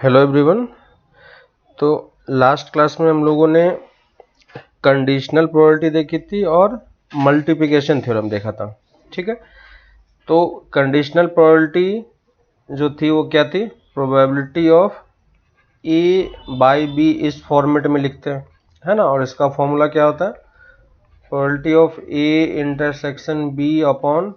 Hello everyone. तो last class में हम लोगों ने कंडीशनल प्रोबेबिलिटी देखी थी और मल्टीप्लिकेशन थ्योरम देखा था। ठीक है, तो कंडीशनल प्रोबेबिलिटी जो थी वो क्या थी? Probability of A by B इस फॉर्मेट में लिखते हैं, है ना। और इसका फॉर्मूला क्या होता है? Probability of A intersection B upon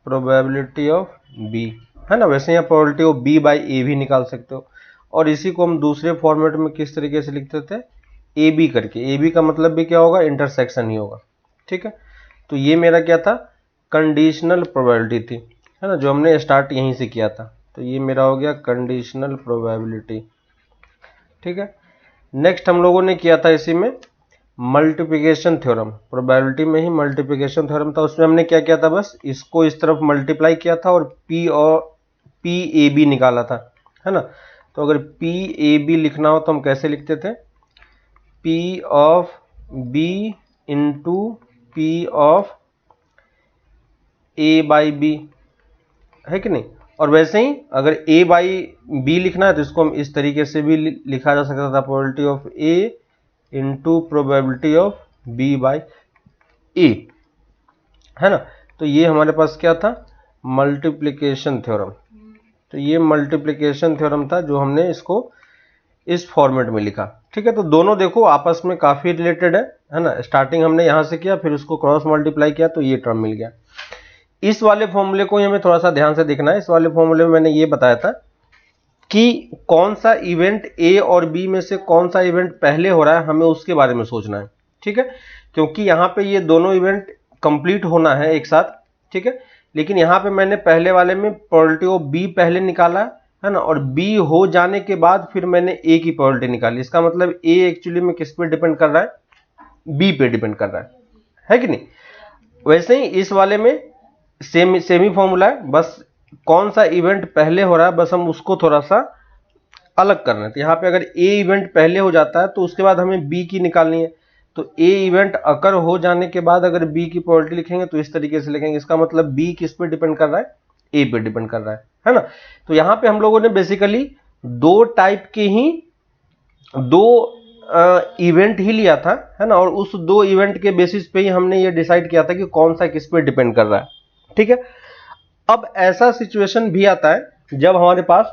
probability of B, है ना। वैसे यहाँ probability of B by A भी निकाल सकते हो। और इसी को हम दूसरे फॉर्मेट में किस तरीके से लिखते थे? ए बी करके। ए बी का मतलब भी क्या होगा? इंटरसेक्शन ही होगा। ठीक है, तो ये मेरा क्या था? कंडीशनल प्रोबेबिलिटी थी, है ना, जो हमने स्टार्ट यहीं से किया था। तो ये मेरा हो गया कंडीशनल प्रोबेबिलिटी। ठीक है, नेक्स्ट हम लोगों ने किया था इसी में मल्टीप्लिकेशन थ्योरम। प्रोबेबिलिटी में ही मल्टीप्लिकेशन थ्योरम था। उसमें हमने क्या किया था? बस इसको इस तरफ मल्टीप्लाई किया था और पी ए बी निकाला था, है ना। तो अगर पी ए बी लिखना हो तो हम कैसे लिखते थे? P of B into P of A by B, है कि नहीं। और वैसे ही अगर ए बाई बी लिखना है तो इसको हम इस तरीके से भी लिखा जा सकता था, probability of A into probability of B by A, है ना। तो ये हमारे पास क्या था? Multiplication theorem. तो ये मल्टीप्लिकेशन थ्योरम था जो हमने इसको इस फॉर्मेट में लिखा। ठीक है, तो दोनों देखो आपस में काफी रिलेटेड है ना। स्टार्टिंग हमने यहां से किया, फिर उसको क्रॉस मल्टीप्लाई किया तो ये टर्म मिल गया। इस वाले फॉर्मूले को हमें थोड़ा सा ध्यान से देखना है। इस वाले फॉर्मूले में मैंने ये बताया था कि कौन सा इवेंट ए और बी में से कौन सा इवेंट पहले हो रहा है, हमें उसके बारे में सोचना है। ठीक है, क्योंकि यहाँ पे ये दोनों इवेंट कंप्लीट होना है एक साथ। ठीक है, लेकिन यहाँ पे मैंने पहले वाले में प्रोबेबिलिटी ऑफ बी पहले निकाला है ना, और बी हो जाने के बाद फिर मैंने ए की प्रोबेबिलिटी निकाली। इसका मतलब ए एक्चुअली में किस पे डिपेंड कर रहा है? बी पे डिपेंड कर रहा है कि नहीं। वैसे ही इस वाले में सेम ही फॉर्मूला है, बस कौन सा इवेंट पहले हो रहा है बस हम उसको थोड़ा सा अलग करना है। तो यहाँ पे अगर ए इवेंट पहले हो जाता है तो उसके बाद हमें बी की निकालनी है। तो ए इवेंट अकर हो जाने के बाद अगर बी की प्रोबेबिलिटी लिखेंगे तो इस तरीके से लिखेंगे। इसका मतलब बी किस पे डिपेंड कर रहा है? ए पे डिपेंड कर रहा है ना। तो यहाँ पे हम लोगों ने बेसिकली दो टाइप के ही दो इवेंट ही लिया था, है ना। और उस दो इवेंट के बेसिस पे ही हमने ये डिसाइड किया था कि कौन सा किस पे डिपेंड कर रहा है। ठीक है, अब ऐसा सिचुएशन भी आता है जब हमारे पास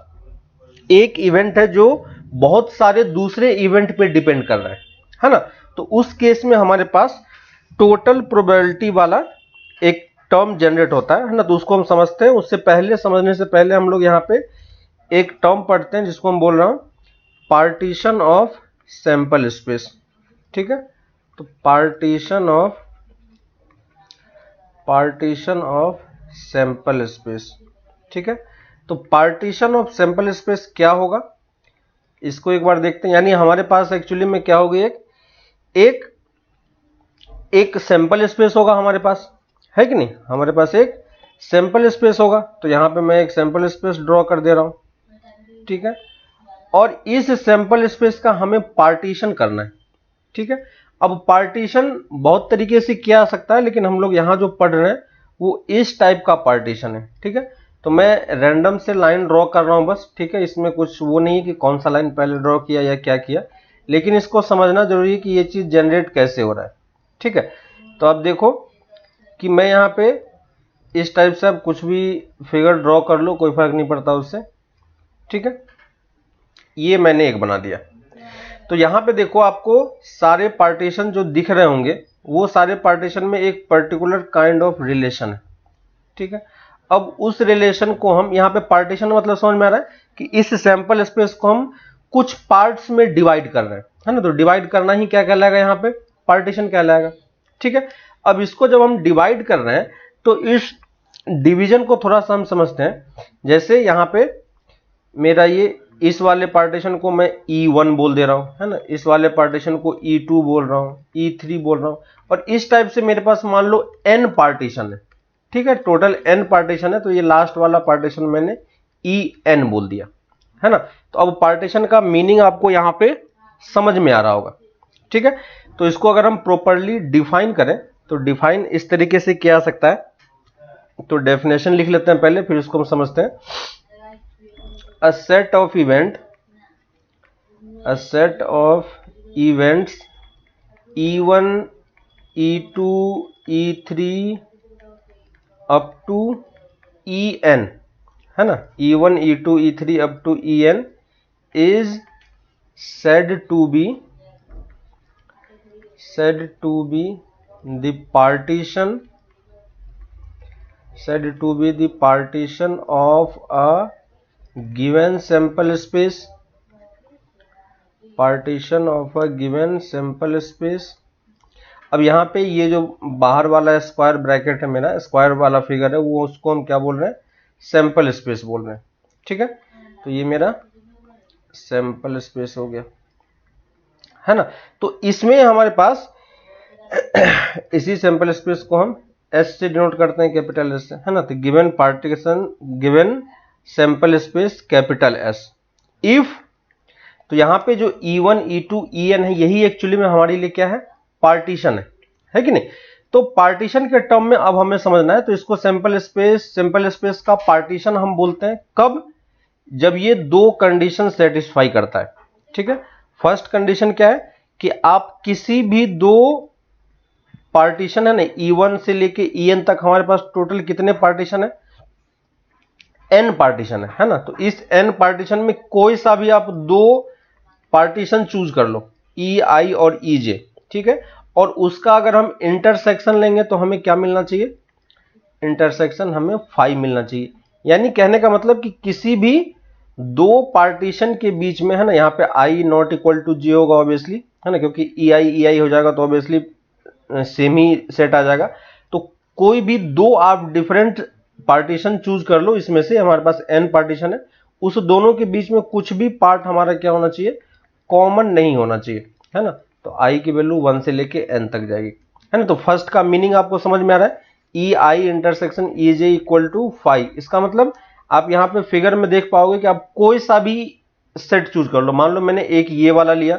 एक इवेंट है जो बहुत सारे दूसरे इवेंट पे डिपेंड कर रहा है ना। तो उस केस में हमारे पास टोटल प्रोबेबिलिटी वाला एक टर्म जनरेट होता है ना। तो उसको हम समझते हैं। उससे पहले, समझने से पहले हम लोग यहाँ पे एक टर्म पढ़ते हैं जिसको हम बोल रहा हूं पार्टीशन ऑफ सैंपल स्पेस। ठीक है, तो पार्टीशन ऑफ सैंपल स्पेस। ठीक है, तो पार्टीशन ऑफ सैंपल स्पेस क्या होगा इसको एक बार देखते हैं। यानी हमारे पास एक्चुअली में क्या होगी? एक सैंपल स्पेस होगा हमारे पास, है कि नहीं। हमारे पास एक सैंपल स्पेस होगा। तो यहां पे मैं एक सैंपल स्पेस ड्रॉ कर दे रहा हूं। ठीक है, और इस सैंपल स्पेस का हमें पार्टीशन करना है। ठीक है, अब पार्टीशन बहुत तरीके से किया जा सकता है, लेकिन हम लोग यहां जो पढ़ रहे हैं वो इस टाइप का पार्टीशन है। ठीक है, तो मैं रैंडम से लाइन ड्रॉ कर रहा हूं बस। ठीक है, इसमें कुछ वो नहीं है कि कौन सा लाइन पहले ड्रॉ किया या क्या किया, लेकिन इसको समझना जरूरी है कि ये चीज जनरेट कैसे हो रहा है। ठीक है, तो आप देखो कि मैं यहाँ पे इस टाइप से आप कुछ भी फिगर ड्रॉ कर लो, कोई फर्क नहीं पड़ता उससे। ठीक है, ये मैंने एक बना दिया। तो यहां पे देखो आपको सारे पार्टीशन जो दिख रहे होंगे वो सारे पार्टीशन में एक पर्टिकुलर काइंड ऑफ रिलेशन है। ठीक है, अब उस रिलेशन को हम यहाँ पे पार्टीशन मतलब समझ में आ रहा है कि इस सैंपल स्पेस को हम कुछ पार्ट्स में डिवाइड कर रहे हैं, है ना। तो डिवाइड करना ही क्या कहलाएगा? यहाँ पे पार्टीशन कहलाएगा। ठीक है, अब इसको जब हम डिवाइड कर रहे हैं तो इस डिवीजन को थोड़ा सा हम समझते हैं। जैसे यहाँ पे मेरा ये इस वाले पार्टीशन को मैं E1 बोल दे रहा हूं, है ना। इस वाले पार्टीशन को E2 बोल रहा हूं, E3 बोल रहा हूं, और इस टाइप से मेरे पास मान लो n पार्टीशन है। ठीक है, टोटल n पार्टीशन है। तो ये लास्ट वाला पार्टीशन मैंने En बोल दिया, है ना। तो अब पार्टीशन का मीनिंग आपको यहां पे समझ में आ रहा होगा। ठीक है, तो इसको अगर हम प्रॉपर्ली डिफाइन करें तो डिफाइन इस तरीके से किया जा सकता है। तो डेफिनेशन लिख लेते हैं पहले, फिर इसको हम समझते हैं। A set of event a set of events E1, E2, E3 up to En, है ना, E1, E2, E3 up to En is said to be the partition of a given sample space, अब यहाँ पे ये जो बाहर वाला square bracket है, मेरा स्क्वायर वाला फिगर है, वो उसको हम क्या बोल रहे हैं, सैंपल स्पेस बोल रहे हैं, ठीक है। तो ये मेरा सैंपल स्पेस हो गया, है ना। तो इसमें हमारे पास इसी सैंपल स्पेस को हम एस से डिनोट करते हैं, कैपिटल एस से, है ना। तो given partition, given sample space capital S, if, तो यहाँ पे जो E1, E2, En है, यही एक्चुअली में हमारे लिए क्या है, पार्टीशन है कि नहीं। तो पार्टीशन के टर्म में अब हमें समझना है, तो इसको सैंपल स्पेस का पार्टीशन हम बोलते हैं कब, जब ये दो कंडीशन सेटिस्फाई करता है, ठीक है। फर्स्ट कंडीशन क्या है कि आप किसी भी दो पार्टीशन है ना, E1 से लेके En तक हमारे पास टोटल कितने पार्टीशन है, n पार्टीशन है ना। तो इस n पार्टीशन में कोई सा भी आप दो पार्टीशन चूज कर लो, EI और EJ, ठीक है। और उसका अगर हम इंटरसेक्शन लेंगे तो हमें क्या मिलना चाहिए, इंटरसेक्शन हमें 5 मिलना चाहिए। यानी कहने का मतलब कि किसी भी दो पार्टीशन के बीच में, है ना, यहाँ पे I not equal to J होगा ऑब्वियसली, है ना, क्योंकि EI हो जाएगा तो ऑब्वियसली सेम ही सेट आ जाएगा। तो कोई भी दो आप डिफरेंट पार्टीशन चूज कर लो, इसमें से हमारे पास n पार्टीशन है, उस दोनों के बीच में कुछ भी पार्ट हमारा क्या होना चाहिए, कॉमन नहीं होना चाहिए, है ना। तो I की वैल्यू 1 से लेके n तक जाएगी, है ना। तो फर्स्ट का मीनिंग आपको समझ में आ रहा है, EI intersection EJ equal to 5। इसका मतलब आप यहाँ पे फिगर में देख पाओगे कि आप कोई सा भी सेट चूज कर लो। मान लो मैंने एक ये वाला लिया,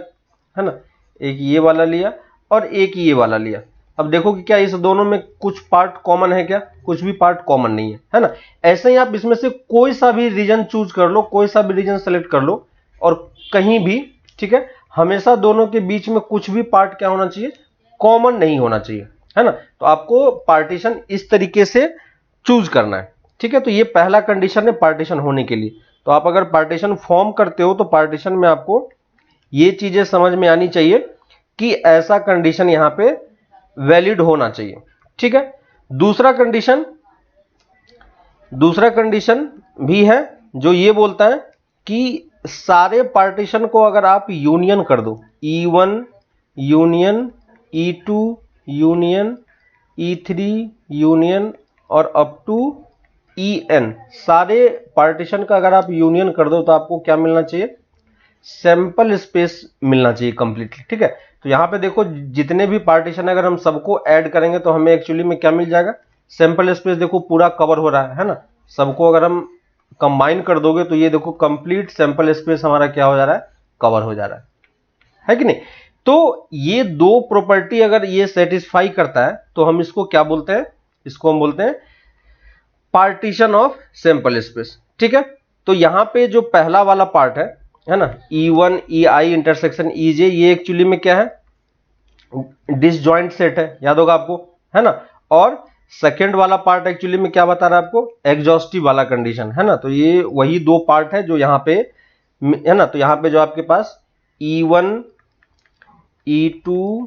है ना, एक ये वाला लिया और एक ये वाला लिया। अब देखो कि क्या इस दोनों में कुछ पार्ट कॉमन है क्या, कुछ भी पार्ट कॉमन नहीं है ना। ऐसे ही आप इसमें से कोई सा भी रीजन चूज कर लो, कोई सा भी रीजन सेलेक्ट कर लो और कहीं भी, ठीक है, हमेशा दोनों के बीच में कुछ भी पार्ट क्या होना चाहिए, कॉमन नहीं होना चाहिए, है ना। तो आपको पार्टीशन इस तरीके से चूज करना है, ठीक है। तो ये पहला कंडीशन है पार्टीशन होने के लिए। तो आप अगर पार्टीशन फॉर्म करते हो तो पार्टीशन में आपको ये चीजें समझ में आनी चाहिए कि ऐसा कंडीशन यहां पे वैलिड होना चाहिए, ठीक है। दूसरा कंडीशन भी है जो ये बोलता है कि सारे पार्टीशन को अगर आप यूनियन कर दो, E1 union, E2 union, E3 union और अप टू En, सारे पार्टीशन का अगर आप यूनियन कर दो तो आपको क्या मिलना चाहिए, सैंपल स्पेस मिलना चाहिए कंप्लीटली, ठीक है। तो यहां पे देखो जितने भी पार्टीशन अगर हम सबको ऐड करेंगे तो हमें एक्चुअली में क्या मिल जाएगा, सैंपल स्पेस देखो पूरा कवर हो रहा है ना। सबको अगर हम कंबाइन कर दोगे तो ये देखो कंप्लीट सैंपल स्पेस हमारा क्या हो जा रहा है, कवर हो जा रहा है कि नहीं। तो ये दो प्रॉपर्टी अगर ये सेटिस्फाई करता है तो हम इसको क्या बोलते हैं, इसको हम बोलते हैं पार्टीशन ऑफ सैंपल स्पेस, ठीक है। तो यहां पे जो पहला वाला पार्ट है ना, E1 EI इंटरसेक्शन EJ, ये एक्चुअली में क्या है, डिसजॉइंट सेट है, याद होगा आपको, है ना। और सेकेंड वाला पार्ट एक्चुअली में क्या बता रहा है आपको, एग्जॉस्टिव वाला कंडीशन, है ना। तो ये वही दो पार्ट है जो यहाँ पे, है ना। तो यहाँ पे जो आपके पास E1 E2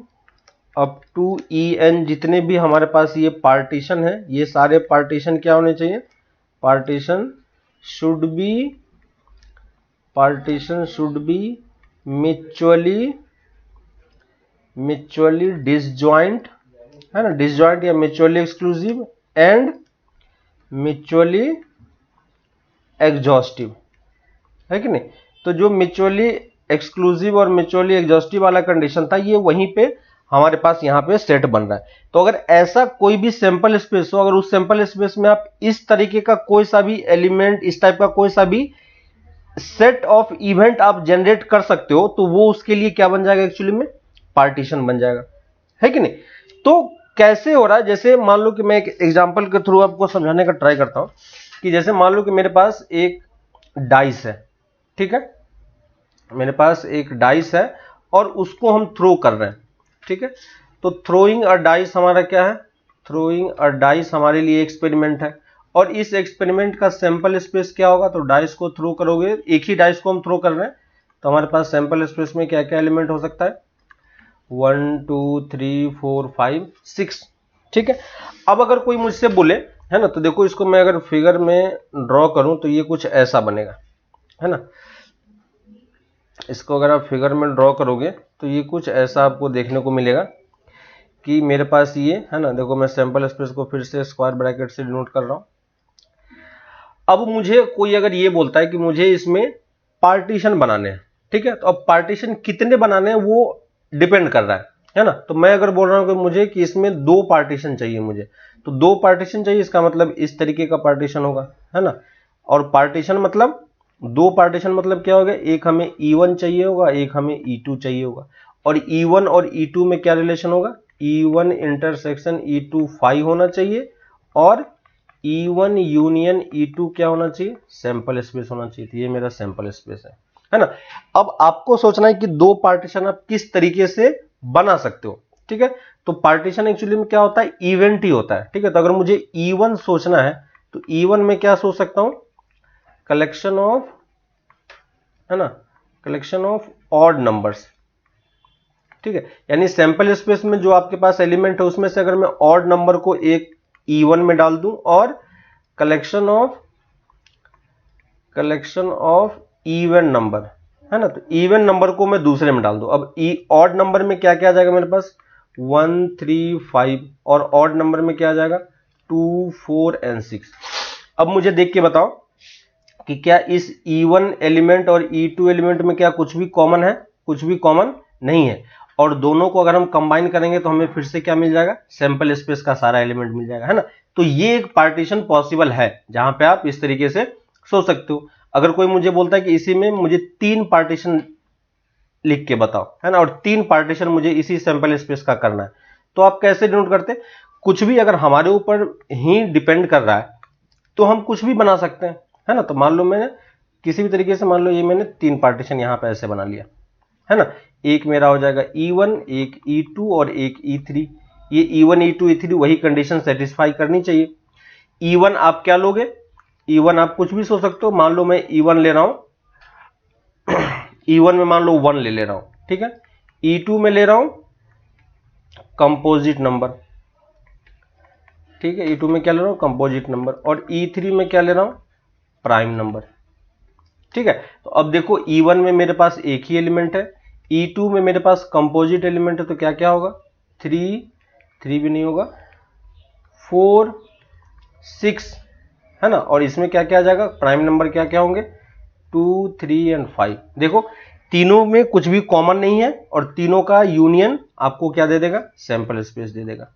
up to En जितने भी हमारे पास ये पार्टीशन है, ये सारे पार्टीशन क्या होने चाहिए, partition should be mutually disjoint, है ना, डिसजॉइंट या mutually exclusive and mutually exhaustive, है कि नहीं। तो जो म्यूचुअली एक्सक्लूसिव और म्यूचुअली एग्जॉस्टिव वाला कंडीशन था, ये वहीं पे हमारे पास यहाँ पे सेट बन रहा है। तो अगर ऐसा कोई भी सैंपल स्पेस हो, अगर उस सैंपल स्पेस में आप इस तरीके का कोई सा भी एलिमेंट, इस टाइप का कोई सा भी सेट ऑफ इवेंट आप जनरेट कर सकते हो, तो वो उसके लिए क्या बन जाएगा, एक्चुअली में पार्टीशन बन जाएगा, है कि नहीं। तो कैसे हो रहा है, जैसे मान लो कि मैं एक एग्जांपल के थ्रू आपको समझाने का ट्राई करता हूं कि जैसे मान लो कि मेरे पास एक डाइस है, ठीक है। मेरे पास एक डाइस है और उसको हम थ्रो कर रहे हैं, ठीक है। तो थ्रोइंग अ डाइस हमारा क्या है, थ्रोइंग अ डाइस हमारे लिए एक्सपेरिमेंट है, और इस एक्सपेरिमेंट का सैंपल स्पेस क्या होगा, तो डाइस को थ्रो करोगे, एक ही डाइस को हम थ्रो कर रहे हैं, तो हमारे पास सैंपल स्पेस में क्या क्या एलिमेंट हो सकता है, 1 2 3 4 5 6, ठीक है। अब अगर कोई मुझसे बोले, है ना, तो देखो इसको मैं अगर फिगर में ड्रॉ करूं तो ये कुछ ऐसा बनेगा, है ना। इसको अगर आप फिगर में ड्रॉ करोगे तो ये कुछ ऐसा आपको देखने को मिलेगा कि मेरे पास ये है ना, देखो मैं सैंपल स्पेस को फिर से स्क्वायर ब्रैकेट से डिनोट कर रहा हूं। अब मुझे कोई अगर ये बोलता है कि मुझे इसमें पार्टीशन बनाने हैं, ठीक है, तो अब पार्टीशन कितने बनाने हैं वो डिपेंड कर रहा है ना। तो मैं अगर बोल रहा हूं कि मुझे कि इसमें 2 पार्टीशन चाहिए मुझे, तो 2 पार्टीशन चाहिए, इसका मतलब इस तरीके का पार्टीशन होगा, है ना। और पार्टीशन मतलब 2 पार्टीशन मतलब क्या होगा, एक हमें E1 चाहिए होगा, एक हमें E2 चाहिए होगा, और E1 और E2 में क्या रिलेशन होगा, E1 इंटरसेक्शन E2 फाई होना चाहिए, और E1 यूनियन E2 क्या होना चाहिए, सैंपल स्पेस होना चाहिए। तो ये मेरा सैंपल स्पेस है ना। अब आपको सोचना है कि 2 पार्टीशन आप किस तरीके से बना सकते हो, ठीक है। तो पार्टीशन एक्चुअली में क्या होता है, इवेंट ही होता है, ठीक है। तो अगर मुझे E1 सोचना है तो E1 में क्या सोच सकता हूं, कलेक्शन ऑफ, है ना, कलेक्शन ऑफ ऑड नंबर्स, ठीक है। यानी सैंपल स्पेस में जो आपके पास एलिमेंट है उसमें से अगर मैं ऑड नंबर को एक E1 में डाल दूं और कलेक्शन ऑफ इवन नंबर, है ना, तो इवन नंबर को मैं दूसरे में डाल दूं। अब ऑड नंबर में क्या क्या आ जाएगा मेरे पास, 1 3 5, और ऑड नंबर में क्या आ जाएगा, 2 4 एंड 6। अब मुझे देख के बताओ कि क्या इस E1 एलिमेंट और E2 एलिमेंट में क्या कुछ भी कॉमन है, कुछ भी कॉमन नहीं है, और दोनों को अगर हम कंबाइन करेंगे तो हमें फिर से क्या मिल जाएगा, सैंपल स्पेस का सारा एलिमेंट मिल जाएगा, है ना। तो ये एक पार्टीशन पॉसिबल है जहां पे आप इस तरीके से सोच सकते हो। अगर कोई मुझे बोलता है कि इसी में मुझे 3 पार्टीशन लिख के बताओ, है ना, और 3 पार्टीशन मुझे इसी सैंपल स्पेस का करना है, तो आप कैसे डिनोट करते, कुछ भी अगर हमारे ऊपर ही डिपेंड कर रहा है तो हम कुछ भी बना सकते हैं, है ना। तो मान लो मैंने किसी भी तरीके से, मान लो ये मैंने 3 पार्टीशन यहां पे ऐसे बना लिया, है ना। एक मेरा हो जाएगा E1, एक E2 और एक E3। ये E1 E2 E3 वही कंडीशन सेटिस्फाई करनी चाहिए। E1 आप क्या लोगे, E1 आप कुछ भी सोच सकते हो, मान लो मैं E1 ले रहा हूं, E1 में मान लो 1 ले रहा हूं, ठीक है। E2 में ले रहा हूं कंपोजिट नंबर, ठीक है। E2 में क्या ले रहा हूं, कंपोजिट नंबर, और E3 में क्या ले रहा हूं, प्राइम नंबर, ठीक है। तो अब देखो E1 में मेरे पास एक ही एलिमेंट है, E2 में मेरे पास कंपोजिट एलिमेंट है, तो क्या क्या होगा, 3 भी नहीं होगा, 4 6, है ना, और इसमें क्या क्या आ जाएगा, प्राइम नंबर क्या क्या होंगे, 2 3 एंड 5। देखो तीनों में कुछ भी कॉमन नहीं है और तीनों का यूनियन आपको क्या दे देगा, सैंपल स्पेस दे देगा,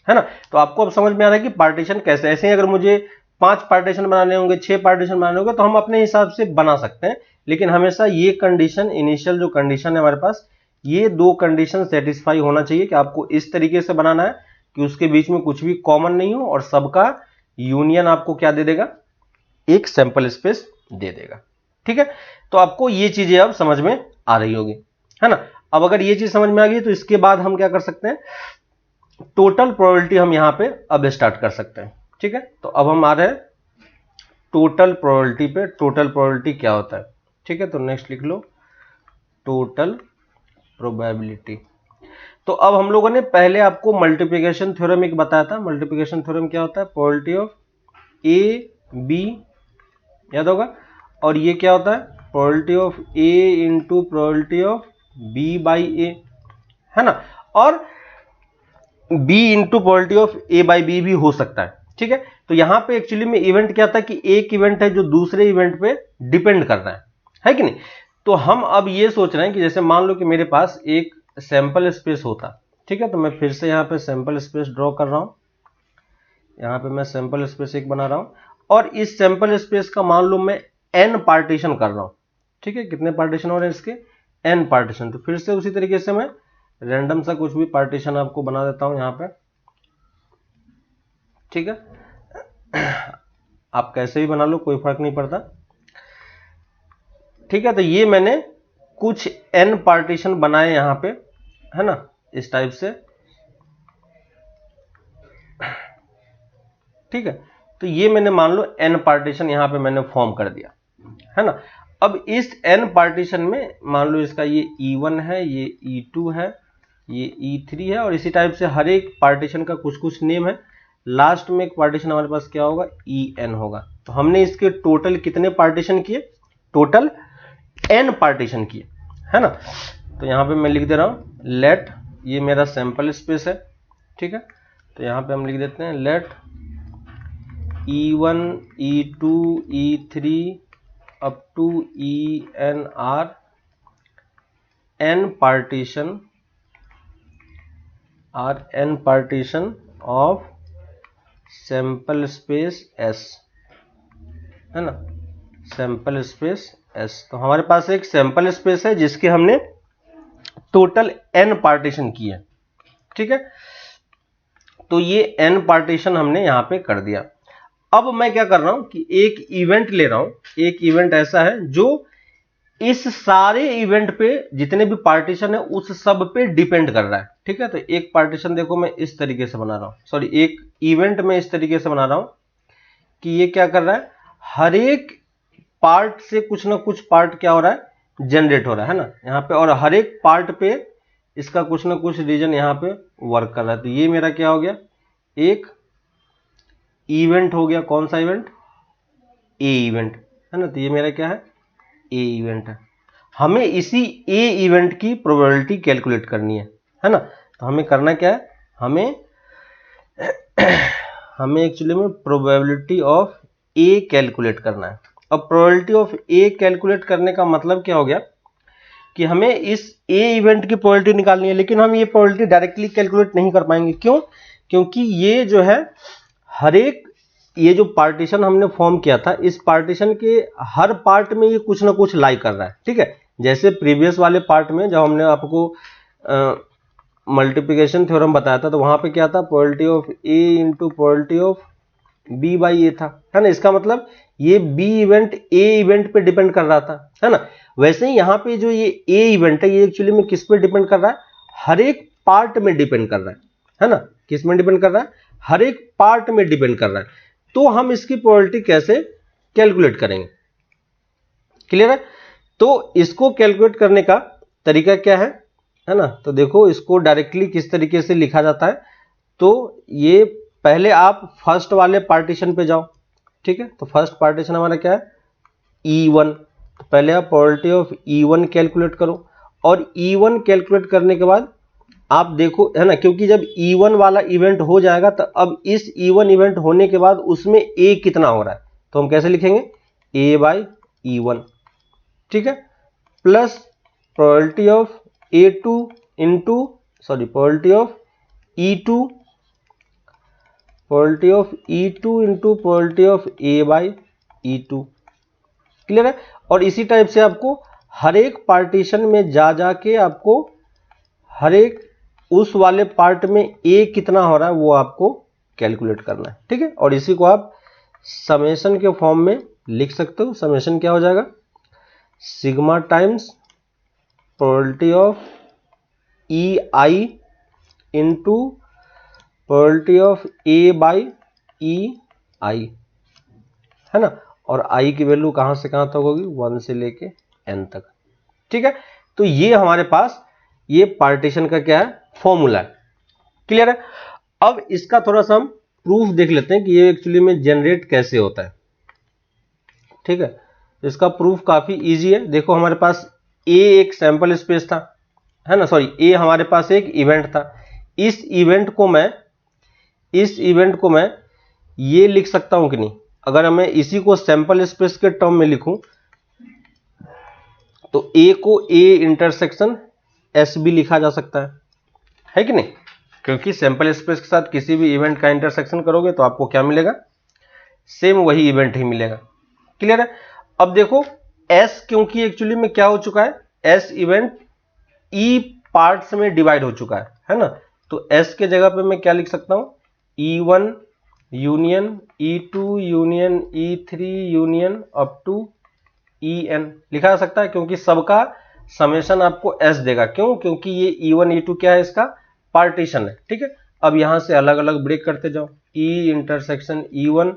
है ना। तो आपको अब समझ में आ रहा है कि पार्टीशन कैसे, ऐसे ही अगर मुझे 5 पार्टीशन बनाने होंगे, 6 पार्टीशन बनाने होंगे तो हम अपने हिसाब से बना सकते हैं, लेकिन हमेशा ये कंडीशन, इनिशियल जो कंडीशन है हमारे पास, ये 2 कंडीशन सेटिस्फाई होना चाहिए कि आपको इस तरीके से बनाना है कि उसके बीच में कुछ भी कॉमन नहीं हो और सबका यूनियन आपको क्या दे देगा, एक सैंपल स्पेस दे देगा, ठीक है। तो आपको ये चीजें अब समझ में आ रही होगी, है ना। अब अगर ये चीज समझ में आ गई तो इसके बाद हम क्या कर सकते हैं, टोटल प्रोबेबिलिटी हम यहां पे अब स्टार्ट कर सकते हैं, ठीक है। तो अब हम आ रहे हैं टोटल प्रोबेबिलिटी पे। टोटल प्रोबेबिलिटी क्या होता है, ठीक है, तो नेक्स्ट लिख लो टोटल प्रोबेबिलिटी। तो अब हम लोगों ने पहले आपको मल्टीप्लिकेशन थ्योरम एक बताया था। मल्टीप्लिकेशन थ्योरम क्या होता है, प्रोबेबिलिटी ऑफ ए बी, याद होगा, और ये क्या होता है, probability of A into probability of B by A, है ना, और B into probability of A by B भी हो सकता है, ठीक है। तो यहां पे एक्चुअली में इवेंट क्या था कि एक इवेंट है जो दूसरे इवेंट पे डिपेंड कर रहा है कि नहीं। तो हम अब ये सोच रहे हैं कि जैसे मान लो कि मेरे पास एक सैंपल स्पेस होता, ठीक है, तो मैं फिर से यहां पे सैंपल स्पेस ड्रॉ कर रहा हूं, यहां पे मैं सैंपल स्पेस एक बना रहा हूं, और इस सैंपल स्पेस का मान लो मैं n पार्टीशन कर रहा हूं, ठीक है। कितने पार्टीशन हो रहे हैं इसके, n पार्टीशन। तो फिर से उसी तरीके से मैं रैंडम सा कुछ भी पार्टीशन आपको बना देता हूं यहां पे, ठीक है। आप कैसे भी बना लो, कोई फर्क नहीं पड़ता, ठीक है। तो ये मैंने कुछ n पार्टीशन बनाए यहाँ पे, है ना, इस टाइप से, ठीक है। तो ये मैंने मान लो n पार्टीशन यहाँ पे मैंने फॉर्म कर दिया, है ना। अब इस n पार्टीशन में मान लो इसका ये E1 है, ये E2 है, ये E3 है, और इसी टाइप से हर एक पार्टीशन का कुछ कुछ नेम है। लास्ट में एक पार्टीशन हमारे पास क्या होगा, En होगा। तो हमने इसके टोटल कितने पार्टीशन किए, टोटल n पार्टीशन किए, है ना। तो यहाँ पे मैं लिख दे रहा हूँ लेट, ये मेरा सैंपल स्पेस है, ठीक है। तो यहाँ पे हम लिख देते हैं let E1 E2 E3 up to En are n partition of sample space S, है ना, सैंपल स्पेस S। तो हमारे पास एक सैंपल स्पेस है जिसके हमने टोटल n पार्टीशन किए, ठीक है। तो ये n पार्टीशन हमने यहां पे कर दिया। अब मैं क्या कर रहा हूं कि एक इवेंट ले रहा हूं, एक इवेंट ऐसा है जो इस सारे इवेंट पे जितने भी पार्टीशन है उस सब पे डिपेंड कर रहा है, ठीक है। तो एक पार्टीशन देखो मैं इस तरीके से बना रहा हूं, सॉरी एक इवेंट में इस तरीके से बना रहा हूं कि ये क्या कर रहा है, हर एक पार्ट से कुछ ना कुछ पार्ट क्या हो रहा है, जनरेट हो रहा है ना यहाँ पे, और हर एक पार्ट पे इसका कुछ ना कुछ रीजन यहाँ पे वर्क कर रहा है। तो ये मेरा क्या हो गया, एक इवेंट हो गया। कौन सा इवेंट, ए इवेंट, है ना। तो ये मेरा क्या है, ए इवेंट है। हमें इसी ए इवेंट की प्रोबेबिलिटी कैलकुलेट करनी है ना। तो हमें करना क्या है, हमें एक्चुअली में प्रोबेबिलिटी ऑफ ए कैलकुलेट करना है। अब प्रोबेबिलिटी ऑफ ए कैलकुलेट करने का मतलब क्या हो गया कि हमें इस ए इवेंट की प्रोबेबिलिटी निकालनी है, लेकिन हम ये प्रोबेबिलिटी डायरेक्टली कैलकुलेट नहीं कर पाएंगे। क्यों, क्योंकि ये जो है हर एक, ये जो पार्टीशन हमने फॉर्म किया था, इस पार्टीशन के हर पार्ट में ये कुछ ना कुछ लाई कर रहा है, ठीक है। जैसे प्रीवियस वाले पार्ट में जब हमने आपको मल्टीप्लिकेशन थ्योरम बताया था, तो वहां पे क्या था, probability of A into probability of B by A था, है ना। इसका मतलब ये बी इवेंट ए इवेंट पे डिपेंड कर रहा था, है ना। वैसे ही यहाँ पे जो ये ए इवेंट है, ये एक्चुअली में किस पे डिपेंड कर रहा है, हर एक पार्ट में डिपेंड कर रहा है ना। किस में डिपेंड कर रहा है, हर एक पार्ट में डिपेंड कर रहा है। तो हम इसकी प्रोबेबिलिटी कैसे कैलकुलेट करेंगे, क्लियर है। तो इसको कैलकुलेट करने का तरीका क्या है ना। तो देखो इसको डायरेक्टली किस तरीके से लिखा जाता है। तो ये पहले आप फर्स्ट वाले पार्टीशन पे जाओ, ठीक है। तो फर्स्ट पार्टीशन हमारा क्या है, E1। तो पहले आप प्रोबेबिलिटी ऑफ E1 कैलकुलेट करो, और E1 कैलकुलेट करने के बाद आप देखो, है ना, क्योंकि जब E1 वाला इवेंट हो जाएगा तो अब इस E1 इवेंट होने के बाद उसमें A कितना हो रहा है, तो हम कैसे लिखेंगे, A बाई E1, ठीक है, plus probability of A2 into, sorry probability of E2, probability of E2 into probability of A by E2, clear है। और इसी टाइप से आपको हर एक पार्टीशन में जा जाके आपको हर एक उस वाले पार्ट में ए कितना हो रहा है वो आपको कैलकुलेट करना है, ठीक है। और इसी को आप समेशन के फॉर्म में लिख सकते हो। समेशन क्या हो जाएगा, sigma times probability of E I into probability of A by E I, है ना। और आई की वैल्यू कहां से कहां तक होगी, 1 से लेके n तक, ठीक है। तो ये हमारे पास ये पार्टीशन का क्या है, फॉर्मूला है, क्लियर है। अब इसका थोड़ा सा हम प्रूफ देख लेते हैं कि ये एक्चुअली में जनरेट कैसे होता है, ठीक है। इसका प्रूफ काफी इजी है। देखो हमारे पास ए एक सैंपल स्पेस था, है ना, सॉरी ए हमारे पास एक इवेंट था। इस इवेंट को मैं ये लिख सकता हूं कि नहीं, अगर मैं इसी को सैंपल स्पेस के टर्म में लिखूं तो ए को ए इंटरसेक्शन एस भी लिखा जा सकता है कि नहीं, क्योंकि सैंपल स्पेस के साथ किसी भी इवेंट का इंटरसेक्शन करोगे तो आपको क्या मिलेगा, सेम वही इवेंट ही मिलेगा, क्लियर है। अब देखो एस, क्योंकि एक्चुअली में क्या हो चुका है, एस इवेंट ई पार्ट्स में डिवाइड हो चुका है ना। तो एस के जगह पे मैं क्या लिख सकता हूं, E1 union E2 union E3 union up to En लिखा जा सकता है, क्योंकि सबका समेशन आपको एस देगा। क्यों? क्योंकि ये E1 E2 क्या है, इसका पार्टीशन है। ठीक है, अब यहां से अलग अलग ब्रेक करते जाओ, E intersection E1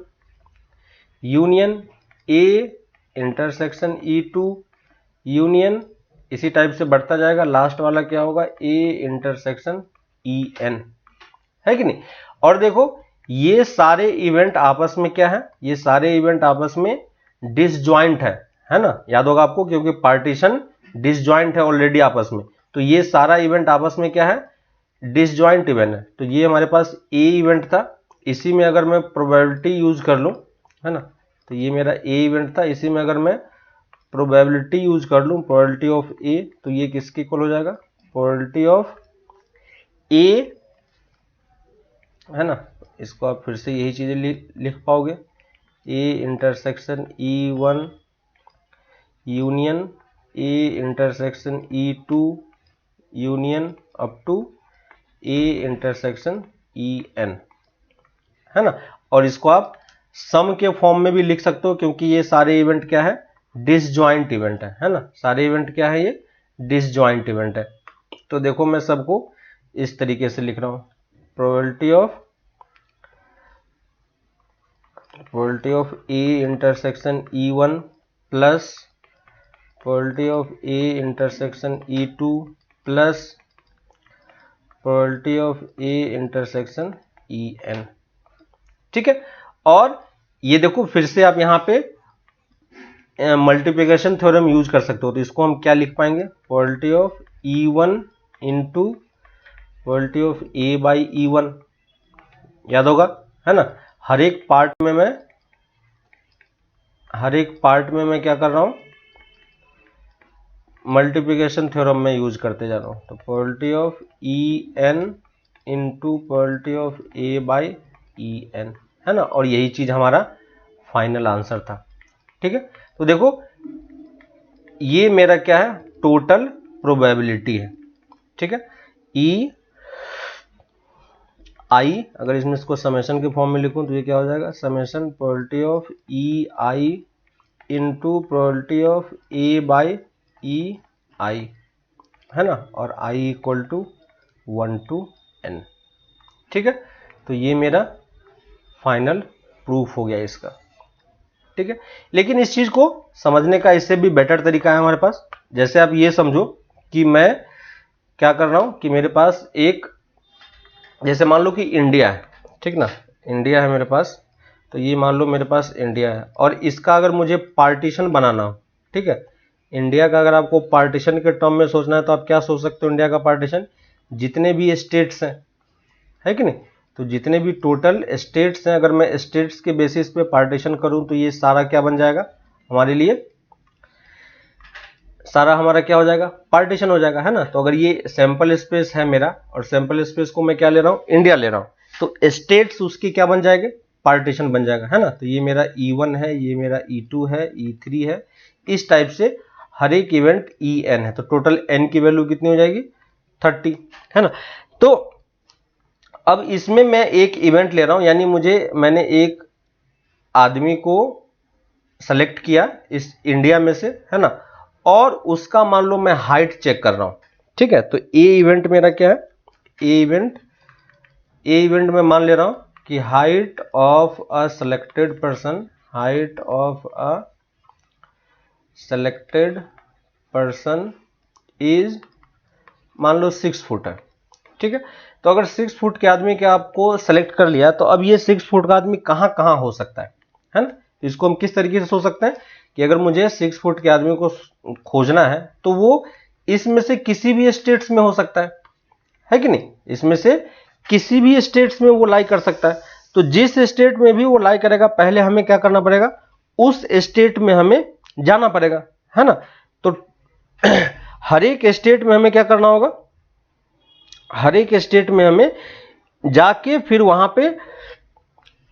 union A intersection E2 union, इसी टाइप से बढ़ता जाएगा। लास्ट वाला क्या होगा, A इंटरसेक्शन EN, है कि नहीं। और देखो ये सारे इवेंट आपस में क्या है, ये सारे इवेंट आपस में डिसजॉइंट है ना, याद होगा आपको, क्योंकि पार्टीशन डिसजॉइंट है ऑलरेडी आपस में। तो ये सारा इवेंट आपस में क्या है, डिसजॉइंट इवेंट है। तो ये हमारे पास ए इवेंट था, इसी में अगर मैं प्रोबेबिलिटी यूज कर लूं, है ना, तो ये मेरा ए इवेंट था, इसी में अगर मैं प्रोबेबिलिटी यूज कर लूं, प्रोबेबिलिटी ऑफ ए, तो ये किसके इक्वल हो जाएगा, प्रोबेबिलिटी ऑफ ए, है ना। इसको आप फिर से यही चीजें लिख पाओगे, A intersection E1 union A intersection E2 union up to A intersection EN, है ना। और इसको आप सम के फॉर्म में भी लिख सकते हो, क्योंकि ये सारे इवेंट क्या है, डिसजॉइंट इवेंट है ना। सारे इवेंट क्या है, ये डिसजॉइंट इवेंट है। तो देखो मैं सबको इस तरीके से लिख रहा हूं, probability of A intersection E1 plus probability of A intersection E2 plus probability of A intersection EN। ठीक है, और ये देखो फिर से आप यहाँ पे मल्टीप्लिकेशन थ्योरम यूज कर सकते हो। तो इसको हम क्या लिख पाएंगे, probability of E1 into probability of A by E1, याद होगा, है ना। हर एक पार्ट में मैं क्या कर रहा हूं, मल्टीप्लिकेशन थ्योरम में यूज करते जा रहा हूं। तो probability of EN into probability of A by EN, है ना। और यही चीज हमारा फाइनल आंसर था। ठीक है, तो देखो ये मेरा क्या है, टोटल प्रोबेबिलिटी है। ठीक है, EI, अगर इसमें इसको समेशन के फॉर्म में लिखूं तो ये क्या हो जाएगा, summation probability of EI into probability of A by EI, है ना, और I equal to 1 to N। ठीक है, तो ये मेरा फाइनल प्रूफ हो गया इसका। ठीक है, लेकिन इस चीज को समझने का इससे भी बेटर तरीका है हमारे पास। जैसे आप ये समझो कि मैं क्या कर रहा हूं, कि मेरे पास एक, जैसे मान लो कि इंडिया है, ठीक ना, इंडिया है मेरे पास। तो ये मान लो मेरे पास इंडिया है, और इसका अगर मुझे पार्टीशन बनाना हो, ठीक है, इंडिया का अगर आपको पार्टीशन के टर्म में सोचना है तो आप क्या सोच सकते हो, इंडिया का पार्टीशन, जितने भी स्टेट्स हैं, है कि नहीं, तो जितने भी टोटल स्टेट्स हैं, अगर मैं स्टेट्स के बेसिस पे पार्टीशन करूं तो ये सारा क्या बन जाएगा हमारे लिए, सारा हमारा क्या हो जाएगा, पार्टीशन हो जाएगा, है ना। तो अगर ये सैंपल स्पेस है मेरा, और सैंपल स्पेस को मैं क्या ले रहा हूं, इंडिया ले रहा हूं, तो स्टेट्स उसकी क्या बन जाएंगे, पार्टीशन बन जाएगा, है ना। तो ये मेरा E1 है, ये मेरा E2 है, E3 है, इस टाइप से हर एक इवेंट EN है। तो टोटल N की वैल्यू कितनी हो जाएगी, 30, है ना। तो अब इसमें मैं एक इवेंट ले रहा हूं, यानी मैंने एक आदमी को सेलेक्ट किया इस इंडिया में से, है ना, और उसका मान लो मैं हाइट चेक कर रहा हूं। ठीक है, तो ए इवेंट मेरा क्या है, ए इवेंट में मान ले रहा हूं कि height of a selected person, height of a selected person is मान लो 6 फुट है। ठीक है, तो अगर 6 फुट के आदमी के आपको सेलेक्ट कर लिया, तो अब ये 6 फुट का आदमी कहां कहां हो सकता है ना। इसको हम किस तरीके से सोच सकते हैं कि अगर मुझे 6 फुट के आदमी को खोजना है तो वो इसमें से किसी भी स्टेट्स में हो सकता है कि नहीं, इसमें से किसी भी स्टेट्स में वो लाई कर सकता है। तो जिस स्टेट में भी वो लाई करेगा, पहले हमें क्या करना पड़ेगा, उस स्टेट में हमें जाना पड़ेगा, है ना। तो हर एक स्टेट में हमें क्या करना होगा, हर एक स्टेट में हमें जाके फिर वहां पे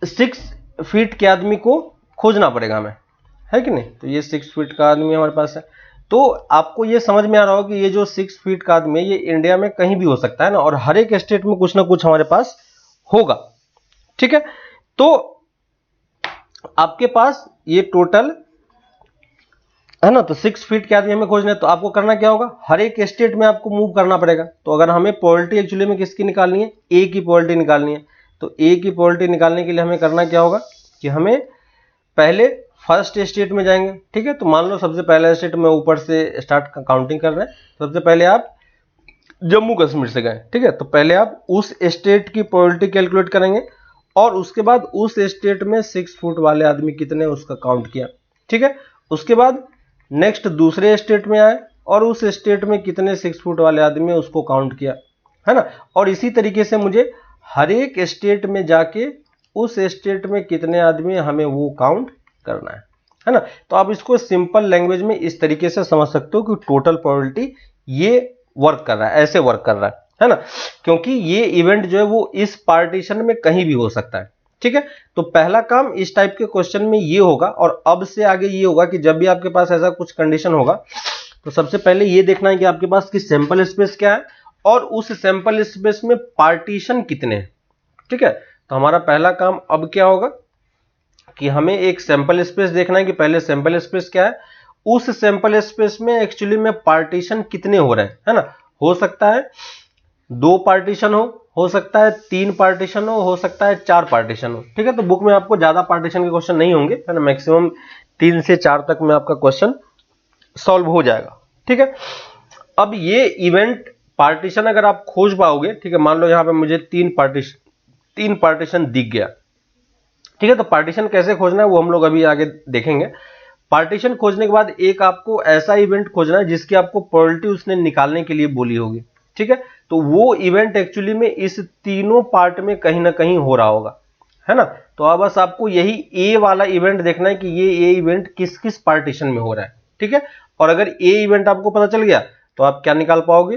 6 फीट के आदमी को खोजना पड़ेगा हमें, है कि नहीं। तो ये 6 फीट का आदमी हमारे पास है। तो आपको ये समझ में आ रहा हो कि ये जो 6 फीट का आदमी है, ये इंडिया में कहीं भी हो सकता है ना, और हर एक स्टेट में कुछ ना कुछ हमारे पास होगा। ठीक है, तो आपके पास ये टोटल है ना। तो 6 फीट के आदमी हमें खोजना है, तो आपको करना क्या होगा, हर एक स्टेट में आपको मूव करना पड़ेगा। तो अगर हमें प्रोबेबिलिटी एक्चुअली में किसकी निकालनी है, ए की प्रोबेबिलिटी निकालनी है, तो ए की प्रोबेबिलिटी निकालने के लिए हमें करना क्या होगा कि हमें पहले फर्स्ट स्टेट में जाएंगे। ठीक है, तो मान लो सबसे पहला स्टेट में ऊपर से स्टार्ट काउंटिंग कर रहे हैं, सबसे पहले आप जम्मू कश्मीर से गए। ठीक है, तो पहले आप उस स्टेट की प्रोबेबिलिटी कैलकुलेट करेंगे और उसके बाद उस स्टेट में 6 फुट वाले आदमी कितने उसका काउंट किया। ठीक है, उसके बाद नेक्स्ट दूसरे स्टेट में आए और उस स्टेट में कितने 6 फुट वाले आदमी उसको काउंट किया, है ना। और इसी तरीके से मुझे हर एक स्टेट में जाके उस स्टेट में कितने आदमी हमें वो काउंट करना है ना। तो आप इसको सिंपल लैंग्वेज में इस तरीके से समझ सकते हो कि टोटल प्रोबेबिलिटी ये वर्क कर रहा है, ऐसे वर्क कर रहा है ना, क्योंकि ये इवेंट जो है वो इस पार्टीशन में कहीं भी हो सकता है। ठीक है, तो पहला काम इस टाइप के क्वेश्चन में ये होगा, और अब से आगे ये होगा कि जब भी आपके पास ऐसा कुछ कंडीशन होगा तो सबसे पहले ये देखना है कि आपके पास की सैंपल स्पेस क्या है और उस सैंपल स्पेस में पार्टीशन कितने हैं। ठीक है, तो हमारा पहला काम अब क्या होगा कि हमें एक सैंपल स्पेस देखना है कि पहले सैंपल स्पेस क्या है, उस सैंपल स्पेस में एक्चुअली में पार्टीशन कितने हो रहे हैं, है ना। हो सकता है 2 पार्टीशन हो सकता है 3 पार्टीशन हो सकता है 4 पार्टीशन हो। ठीक है, तो बुक में आपको ज्यादा पार्टीशन के क्वेश्चन नहीं होंगे, है ना, मैक्सिमम 3 से 4 तक में आपका क्वेश्चन सॉल्व हो जाएगा। ठीक है, अब ये इवेंट पार्टीशन अगर आप खोज पाओगे, ठीक है, मान लो यहां पे मुझे 3 पार्टीशन दिख गया। ठीक है, तो पार्टीशन कैसे खोजना है वो हम लोग अभी आगे देखेंगे। पार्टीशन खोजने के बाद एक आपको ऐसा इवेंट खोजना है जिसकी आपको प्रोबेबिलिटी उसने निकालने के लिए बोली होगी। ठीक है, तो वो इवेंट एक्चुअली में इस तीनों पार्ट में कहीं ना कहीं हो रहा होगा, है ना। तो अब बस आपको यही ए वाला इवेंट देखना है कि ये ए इवेंट किस किस पार्टीशन में हो रहा है। ठीक है, और अगर ए इवेंट आपको पता चल गया तो आप क्या निकाल पाओगे,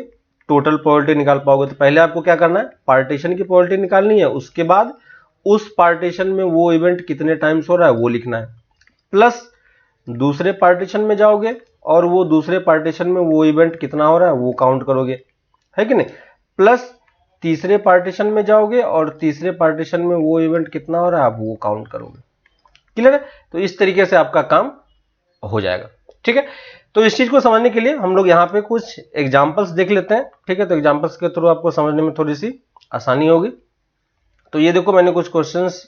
टोटल प्रोबेबिलिटी निकाल पाओगे। तो पहले आपको क्या करना है, पार्टीशन की प्रोबेबिलिटी निकालनी है, उसके बाद उस पार्टीशन में वो इवेंट कितने टाइम्स हो रहा है वो लिखना है, प्लस दूसरे पार्टीशन में जाओगे और वो दूसरे पार्टीशन में वो इवेंट कितना हो रहा है वो काउंट करोगे, है कि नहीं, प्लस तीसरे पार्टीशन में जाओगे और तीसरे पार्टीशन में वो इवेंट कितना हो रहा है आप वो काउंट करोगे। क्लियर है, तो इस तरीके से आपका काम हो जाएगा। ठीक है, तो इस चीज को समझने के लिए हम लोग यहाँ पे कुछ एग्जांपल्स देख लेते हैं। ठीक है, तो एग्जांपल्स के थ्रू आपको समझने में थोड़ी सी आसानी होगी। तो ये देखो मैंने कुछ क्वेश्चंस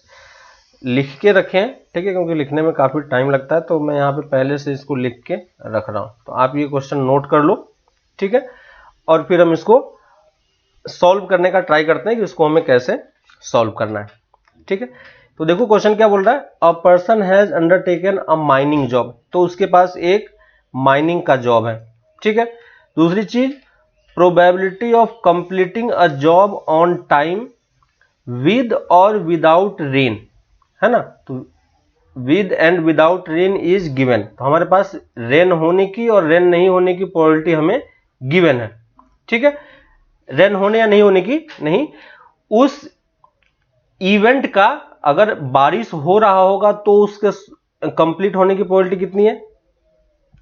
लिख के रखे हैं। ठीक है, क्योंकि लिखने में काफी टाइम लगता है तो मैं यहाँ पे पहले से इसको लिख के रख रहा हूं, तो आप ये क्वेश्चन नोट कर लो। ठीक है, और फिर हम इसको सॉल्व करने का ट्राई करते हैं कि इसको हमें कैसे सॉल्व करना है। ठीक है, तो देखो क्वेश्चन क्या बोल रहा है, a person has undertaken a mining job, तो उसके पास एक माइनिंग का जॉब है। ठीक है, दूसरी चीज probability of completing a job on time with और विदाउट रेन, है ना, तो with and without rain is given, तो हमारे पास रेन होने की और रेन नहीं होने की प्रोबेबिलिटी हमें गिवन है। ठीक है, रेन होने या नहीं होने की नहीं, उस इवेंट का अगर बारिश हो रहा होगा तो उसके कंप्लीट होने की प्रोबेबिलिटी कितनी है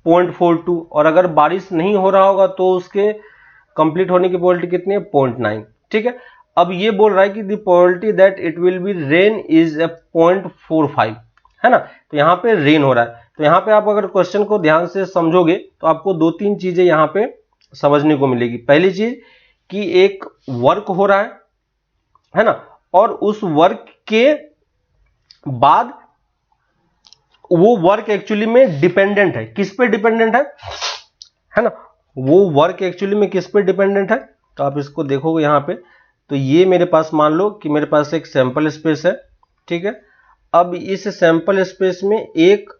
0.42, और अगर बारिश नहीं हो रहा होगा तो उसके कंप्लीट होने की प्रोबेबिलिटी कितनी है 0.9। ठीक है, अब ये बोल रहा है कि the probability that it will be rain is 0.45, है ना, तो यहाँ पे रेन हो रहा है। तो यहाँ पे आप अगर क्वेश्चन को ध्यान से समझोगे तो आपको 2-3 चीजें यहाँ पे समझने को मिलेगी। पहली चीज कि एक वर्क हो रहा है ना, और उस वर्क के बाद वो वर्क एक्चुअली में डिपेंडेंट है, किस पे डिपेंडेंट है ना, वो वर्क एक्चुअली में किस पे डिपेंडेंट है। तो आप इसको देखोगे यहाँ पे, तो ये मेरे पास मान लो कि मेरे पास एक सैंपल स्पेस है। ठीक है, अब इस सैंपल स्पेस में एक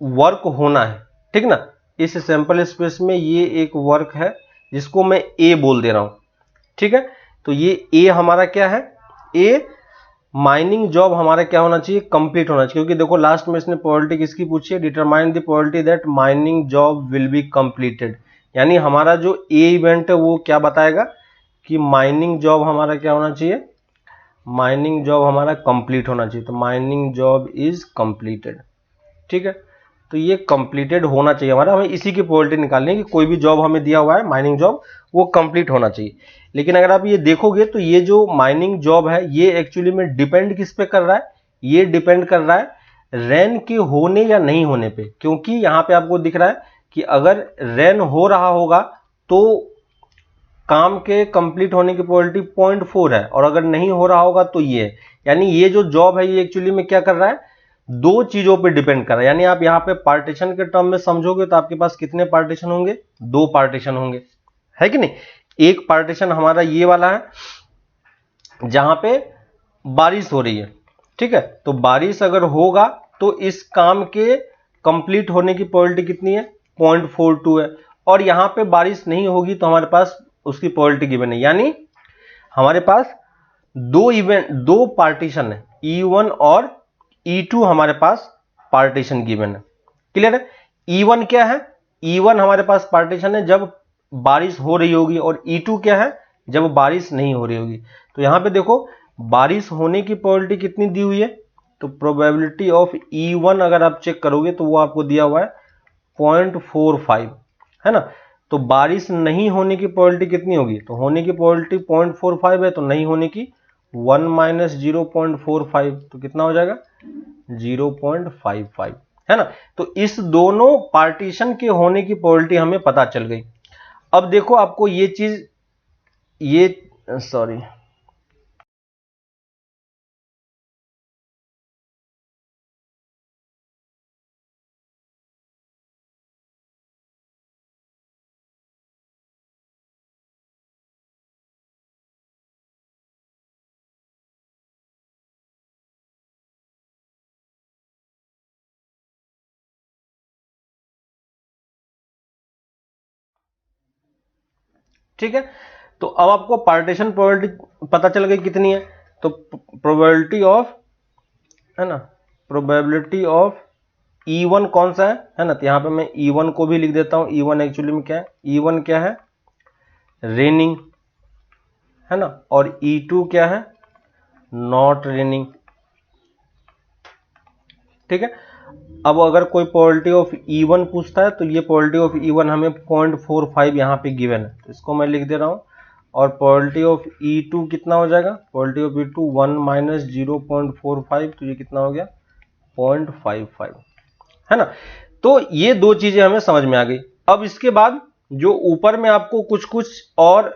वर्क होना है, ठीक ना, इस सैंपल स्पेस में ये एक वर्क है जिसको मैं ए बोल दे रहा हूं। ठीक है, तो ये ए हमारा क्या है, ए माइनिंग जॉब हमारा क्या होना चाहिए, कंप्लीट होना चाहिए, क्योंकि देखो लास्ट में इसने प्रोबेबिलिटी किसकी पूछी है, determine the probability that mining job will be completed, यानी हमारा जो ए इवेंट है वो क्या बताएगा कि माइनिंग जॉब हमारा क्या होना चाहिए, माइनिंग जॉब हमारा कंप्लीट होना चाहिए, तो माइनिंग जॉब इज कंप्लीटेड। ठीक है, तो ये कंप्लीटेड होना चाहिए हमारा, हमें इसी की प्रोबेबिलिटी निकालनी है कि कोई भी जॉब हमें दिया हुआ है माइनिंग जॉब वो कंप्लीट होना चाहिए। लेकिन अगर आप ये देखोगे तो ये जो माइनिंग जॉब है ये एक्चुअली में डिपेंड किस पे कर रहा है, ये डिपेंड कर रहा है रेन के होने या नहीं होने पे, क्योंकि यहां पे आपको दिख रहा है कि अगर रेन हो रहा होगा तो काम के कंप्लीट होने की प्रोबेबिलिटी 0.4 है, और अगर नहीं हो रहा होगा तो ये है। यानी ये जो जॉब है ये एक्चुअली में क्या कर रहा है, दो चीजों पे डिपेंड कर रहा है। यानी आप यहाँ पे पार्टीशन के टर्म में समझोगे तो आपके पास कितने पार्टीशन होंगे, दो पार्टीशन होंगे, है कि नहीं। एक पार्टीशन हमारा ये वाला है जहां पे बारिश हो रही है, ठीक है, तो बारिश अगर होगा तो इस काम के कंप्लीट होने की प्रोबेबिलिटी कितनी है, 0.42 है, और यहां पे बारिश नहीं होगी तो हमारे पास उसकी प्रोबेबिलिटी गिवन है। यानी हमारे पास दो पार्टीशन है, E1 और E2 हमारे पास पार्टीशन गिवन है। क्लियर है। E1 क्या है, E1 हमारे पास पार्टीशन है जब बारिश हो रही होगी, और E2 क्या है, जब बारिश नहीं हो रही होगी। तो यहां पे देखो बारिश होने की प्रोबेबिलिटी कितनी दी हुई है, तो प्रोबेबिलिटी ऑफ E1 अगर आप चेक करोगे तो वो आपको दिया हुआ है 0.45, है ना। तो बारिश नहीं होने की प्रोबेबिलिटी कितनी होगी, तो होने की प्रोबेबिलिटी 0.45 है, तो नहीं होने की 1 - 0.45, तो कितना हो जाएगा 0.55, है ना। तो इस दोनों पार्टीशन के होने की प्रोबेबिलिटी हमें पता चल गई। अब देखो आपको ये चीज, ये सॉरी ठीक है। तो अब आपको पार्टीशन प्रोबेबिलिटी पता चल गई कितनी है, तो प्रोबेबिलिटी ऑफ, है ना, प्रोबेबिलिटी ऑफ E1 कौन सा है ना, तो यहां पे मैं E1 को भी लिख देता हूं। E1 एक्चुअली में क्या है, E1 क्या है, रेनिंग, है ना, और E2 क्या है, नॉट रेनिंग, ठीक है। अब अगर कोई प्रोबेबिलिटी ऑफ E1 पूछता है तो ये प्रोबेबिलिटी ऑफ E1 हमें 0.45 यहाँ पे गिवन है, तो इसको मैं लिख दे रहा हूँ। और प्रोबेबिलिटी ऑफ E2 कितना हो जाएगा, प्रोबेबिलिटी ऑफ E2 1 - 0.45, तो ये कितना हो गया 0.55, है ना। तो ये दो चीजें हमें समझ में आ गई। अब इसके बाद जो ऊपर में आपको कुछ कुछ और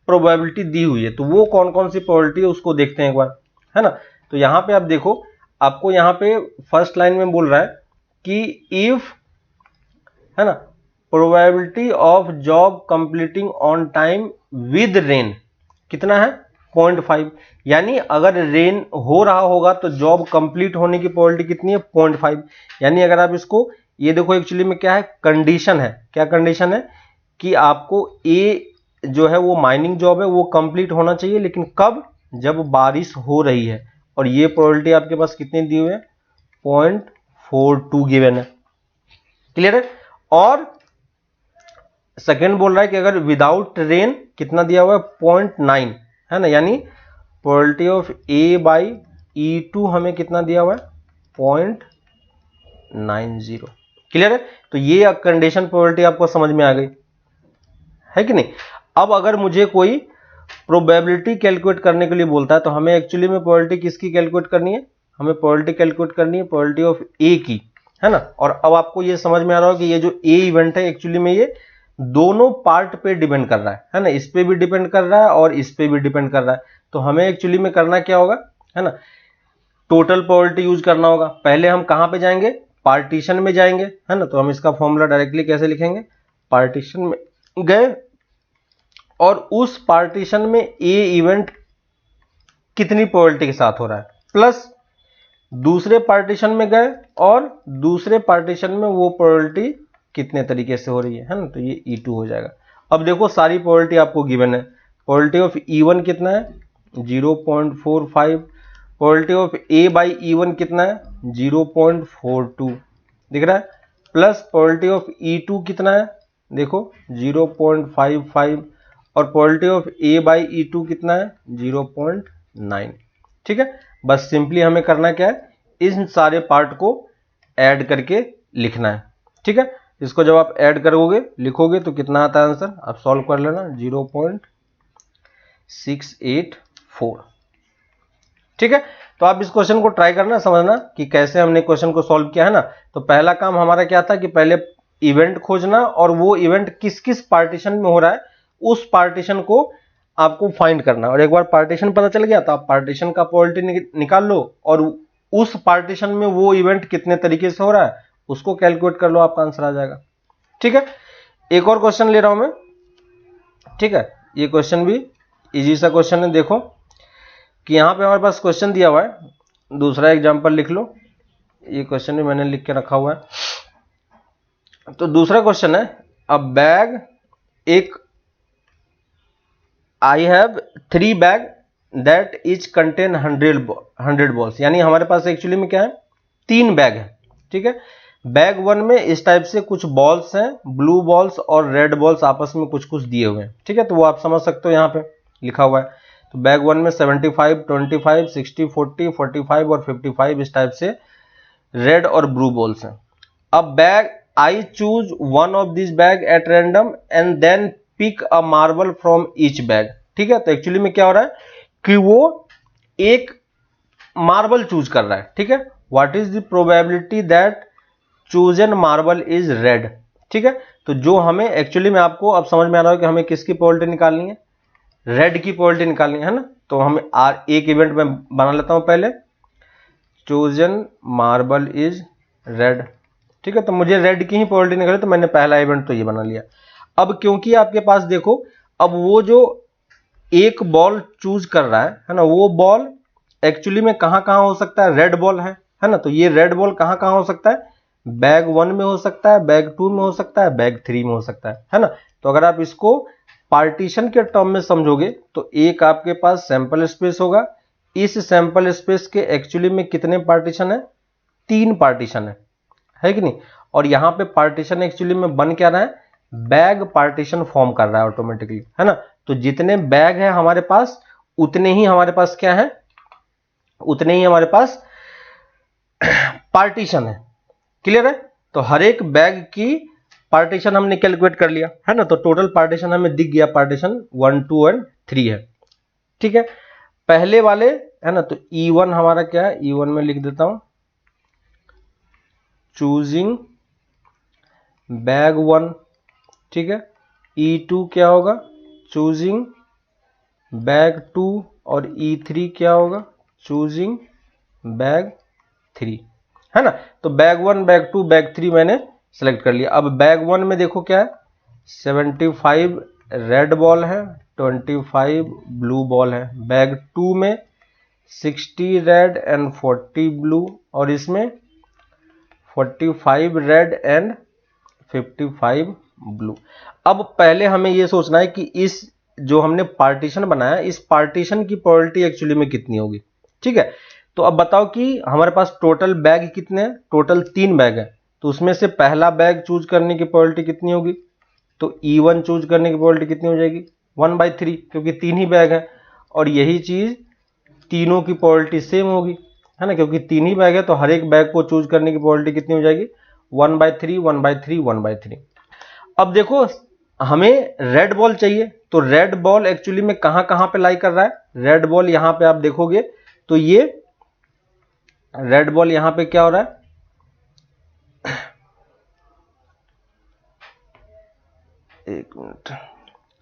प्रोबेबिलिटी दी हुई है, तो वो कौन कौन सी प्रोबेबिलिटी है उसको देखते हैं एक बार, है ना। तो यहां पे आप देखो, आपको यहां पे फर्स्ट लाइन में बोल रहा है कि इफ, है ना, probability of job completing on time with rain कितना है 0.5, यानी अगर रेन हो रहा होगा तो जॉब कंप्लीट होने की प्रोबेबिलिटी कितनी है 0.5। यानी अगर आप इसको, ये देखो एक्चुअली में क्या है, कंडीशन है, क्या कंडीशन है कि आपको ए जो है वो माइनिंग जॉब है वो कंप्लीट होना चाहिए, लेकिन कब, जब बारिश हो रही है, और ये प्रोबेबिलिटी आपके पास कितनी दी हुई है 0.42 गिवन है। क्लियर है। और सेकंड बोल रहा है कि अगर विदाउट रेन कितना दिया हुआ है 0.9, है ना, यानी प्रोबेबिलिटी ऑफ A/E2 हमें कितना दिया हुआ है 0.90। क्लियर है। तो ये कंडीशन प्रोबेबिलिटी आपको समझ में आ गई, है कि नहीं। अब अगर मुझे कोई प्रोबेबिलिटी कैलकुलेट करने के लिए बोलता है तो हमें एक्चुअली में प्रोबेबिलिटी किसकी कैलकुलेट करनी है, हमें प्रोबेबिलिटी कैलकुलेट करनी है प्रोबेबिलिटी ऑफ ए की, है ना। और अब आपको ये समझ में आ रहा हो कि ये जो ए इवेंट है एक्चुअली में ये दोनों पार्ट पे डिपेंड कर रहा है ना, इस पे भी डिपेंड कर रहा है और इस पे भी डिपेंड कर रहा है। तो हमें एक्चुअली में करना क्या होगा, है ना, टोटल प्रोबेबिलिटी यूज करना होगा। पहले हम कहां पे जाएंगे, पार्टीशन में जाएंगे, है ना। तो हम इसका फॉर्मूला डायरेक्टली कैसे लिखेंगे, पार्टीशन में गए और उस पार्टीशन में ए इवेंट कितनी प्रोबेबिलिटी के साथ हो रहा है, प्लस दूसरे पार्टीशन में गए और दूसरे पार्टीशन में वो प्रोबेबिलिटी कितने तरीके से हो रही है ना, तो ये E2 हो जाएगा। अब देखो सारी प्रोबेबिलिटी आपको गिवन है, प्रोबेबिलिटी ऑफ E1 कितना है 0.45, प्रोबेबिलिटी ऑफ A/E1 कितना है 0.42 दिख रहा है, प्लस प्रोबेबिलिटी ऑफ E2 कितना है देखो 0.55, और प्रोबेबिलिटी ऑफ A/E2 कितना है 0.9। ठीक है, बस सिंपली हमें करना क्या है, इन सारे पार्ट को ऐड करके लिखना है। ठीक है, इसको जब आप ऐड करोगे लिखोगे तो कितना आता है आंसर, आप सॉल्व कर लेना 0.684। ठीक है, तो आप इस क्वेश्चन को ट्राई करना, समझना कि कैसे हमने क्वेश्चन को सॉल्व किया है ना। तो पहला काम हमारा क्या था कि पहले इवेंट खोजना और वो इवेंट किस किस पार्टीशन में हो रहा है उस पार्टीशन को आपको फाइंड करना, और एक बार पार्टीशन पता चल गया तो आप पार्टीशन का प्रोबेबिलिटी निकाल लो और उस पार्टीशन में वो इवेंट कितने तरीके से हो रहा है उसको कैलकुलेट कर लो, आपका आंसर आ जाएगा। ठीक है, एक और क्वेश्चन ले रहा हूं मैं। ठीक है, ये क्वेश्चन भी इजी सा क्वेश्चन है। देखो कि यहां पे हमारे पास क्वेश्चन दिया हुआ है, दूसरा एग्जांपल लिख लो, ये क्वेश्चन भी मैंने लिख के रखा हुआ है। तो दूसरा क्वेश्चन है, अ बैग, एक I have 3 bag that etch contain 100 balls, यानी हमारे पास एक्चुअली में क्या है, 3 बैग है। ठीक है, बैग 1 में इस टाइप से कुछ बॉल्स हैं, ब्लू बॉल्स और रेड बॉल्स आपस में कुछ कुछ दिए हुए हैं। ठीक है, तो वो आप समझ सकते हो, यहाँ पे लिखा हुआ है। तो बैग 1 में 75, 25, 60, 40, 45 और 55 इस टाइप से रेड और ब्लू बॉल्स हैं। अब bag I choose one of this bag at random and then pick a marble from each bag. ठीक है, तो एक्चुअली में क्या हो रहा है कि वो एक मार्बल चूज कर रहा है। ठीक है, what is the probability that chosen marble is red. ठीक है, तो जो हमें एक्चुअली में, आपको अब समझ में आ रहा है कि हमें किसकी प्रोबेबिलिटी निकालनी है, रेड की प्रोबेबिलिटी निकालनी है ना। तो हमें एक इवेंट में बना लेता हूं पहले, चूजन मार्बल इज रेड। ठीक है, तो मुझे रेड की ही प्रोबेबिलिटी निकाली, तो मैंने पहला इवेंट तो ये बना लिया। अब क्योंकि आपके पास देखो, अब वो जो एक बॉल चूज कर रहा है ना, वो बॉल एक्चुअली में कहां कहां हो सकता है, रेड बॉल है ना। तो ये रेड बॉल कहां कहां हो सकता है, बैग 1 में हो सकता है, बैग 2 में हो सकता है, बैग 3 में हो सकता है ना। तो अगर आप इसको पार्टीशन के टर्म में समझोगे तो एक आपके पास सैंपल स्पेस होगा, इस सैंपल स्पेस के एक्चुअली में कितने पार्टीशन है, 3 पार्टीशन है कि नहीं। और यहां पे पार्टीशन एक्चुअली में बन क्या रहा है, बैग पार्टीशन फॉर्म कर रहा है ऑटोमेटिकली, है ना। तो जितने बैग है हमारे पास उतने ही हमारे पास क्या है, उतने ही हमारे पास पार्टीशन है। क्लियर है, तो हर एक बैग की पार्टीशन हमने कैलकुलेट कर लिया, है ना। तो टोटल पार्टीशन हमें दिख गया, पार्टीशन 1, 2 और 3 है। ठीक है, पहले वाले है ना, तो E1 हमारा क्या है, E1 में लिख देता हूं, चूजिंग बैग 1। ठीक है, E2 क्या होगा, चूजिंग बैग 2, और E3 क्या होगा, चूजिंग बैग 3, है ना। तो बैग 1, बैग 2, बैग 3 मैंने सेलेक्ट कर लिया। अब बैग 1 में देखो क्या है, 75 रेड बॉल है, 25 ब्लू बॉल है। बैग 2 में 60 रेड एंड 40 ब्लू, और इसमें 45 रेड एंड 55 ब्लू। अब पहले हमें यह सोचना है कि इस जो हमने पार्टीशन बनाया, इस पार्टीशन की प्रोबेबिलिटी एक्चुअली में कितनी होगी। ठीक है, तो अब बताओ कि हमारे पास टोटल बैग कितने हैं, टोटल 3 बैग है। तो उसमें से पहला बैग चूज करने की प्रोबेबिलिटी कितनी होगी, तो E1 चूज करने की प्रोबेबिलिटी कितनी हो जाएगी, 1/3, क्योंकि 3 ही बैग है। और यही चीज तीनों की प्रोबेबिलिटी सेम होगी, है ना, क्योंकि 3 ही बैग है, तो हर एक बैग को चूज करने की प्रोबेबिलिटी कितनी हो जाएगी, 1/3, 1/3, 1/3। अब देखो हमें रेड बॉल चाहिए, तो रेड बॉल एक्चुअली में कहां कहां पे लाई कर रहा है, रेड बॉल यहां पे आप देखोगे तो ये रेड बॉल यहां पे क्या हो रहा है, एक मिनट,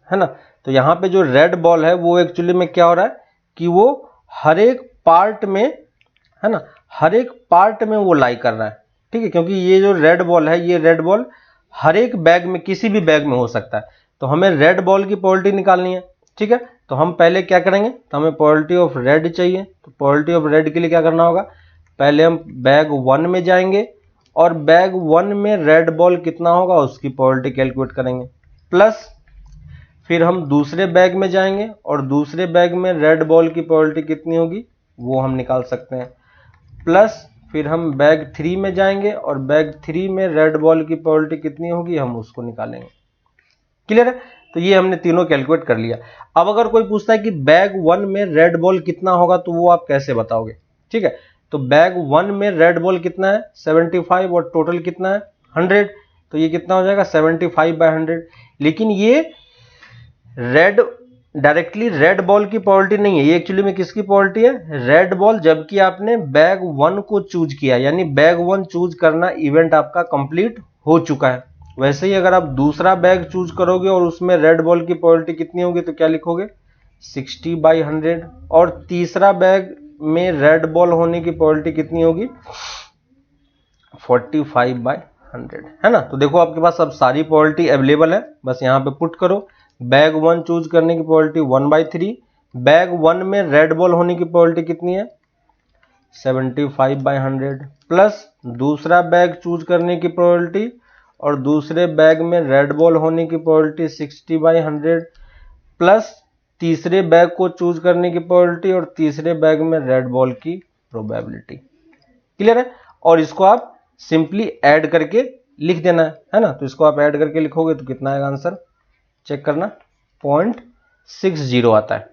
है ना। तो यहां पे जो रेड बॉल है वो एक्चुअली में क्या हो रहा है कि वो हर एक पार्ट में, है ना, हर एक पार्ट में वो लाई कर रहा है। ठीक है, क्योंकि ये जो रेड बॉल है, ये रेड बॉल हर एक बैग में, किसी भी बैग में हो सकता है। तो हमें रेड बॉल की प्रोबेबिलिटी निकालनी है। ठीक है, तो हम पहले क्या करेंगे, तो हमें प्रोबेबिलिटी ऑफ रेड चाहिए। तो प्रोबेबिलिटी ऑफ रेड के लिए क्या करना होगा, पहले हम बैग 1 में जाएंगे और बैग 1 में रेड बॉल कितना होगा उसकी प्रोबेबिलिटी कैलकुलेट करेंगे, प्लस फिर हम दूसरे बैग में जाएंगे और दूसरे बैग में रेड बॉल की प्रोबेबिलिटी कितनी होगी वो हम निकाल सकते हैं, प्लस फिर हम बैग 3 में जाएंगे और बैग 3 में रेड बॉल की प्रोबेबिलिटी कितनी होगी हम उसको निकालेंगे। क्लियर है, तो ये हमने तीनों कैलकुलेट कर लिया। अब अगर कोई पूछता है कि बैग 1 में रेड बॉल कितना होगा तो वो आप कैसे बताओगे। ठीक है, तो बैग 1 में रेड बॉल कितना है 75 और टोटल कितना है 100, तो ये कितना हो जाएगा 75/100। लेकिन ये रेड डायरेक्टली रेड बॉल की प्रोबेबिलिटी नहीं है, ये एक्चुअली में किसकी प्रोबेबिलिटी है, रेड बॉल, जबकि आपने बैग 1 को चूज किया, यानी बैग 1 चूज करना इवेंट आपका कंप्लीट हो चुका है। वैसे ही अगर आप दूसरा बैग चूज करोगे और उसमें रेड बॉल की प्रोबेबिलिटी कितनी होगी, तो क्या लिखोगे 60/100, और तीसरा बैग में रेड बॉल होने की प्रोबेबिलिटी कितनी होगी 45/100, है ना। तो देखो आपके पास अब सारी प्रोबेबिलिटी अवेलेबल है, बस यहाँ पे पुट करो। बैग 1 चूज करने की प्रोबेबिलिटी 1/3, बैग 1 में रेड बॉल होने की प्रोबेबिलिटी कितनी है 75/100, प्लस दूसरा बैग चूज करने की प्रोबेबिलिटी और दूसरे बैग में रेड बॉल होने की प्रोबेबिलिटी 60/100, प्लस तीसरे बैग को चूज करने की प्रोबेबिलिटी और तीसरे बैग में रेड बॉल की प्रोबेबिलिटी। क्लियर है। और इसको आप सिंपली ऐड करके लिख देना है ना। तो इसको आप ऐड करके लिखोगे तो कितना आएगा आंसर, चेक करना 0.60 आता है।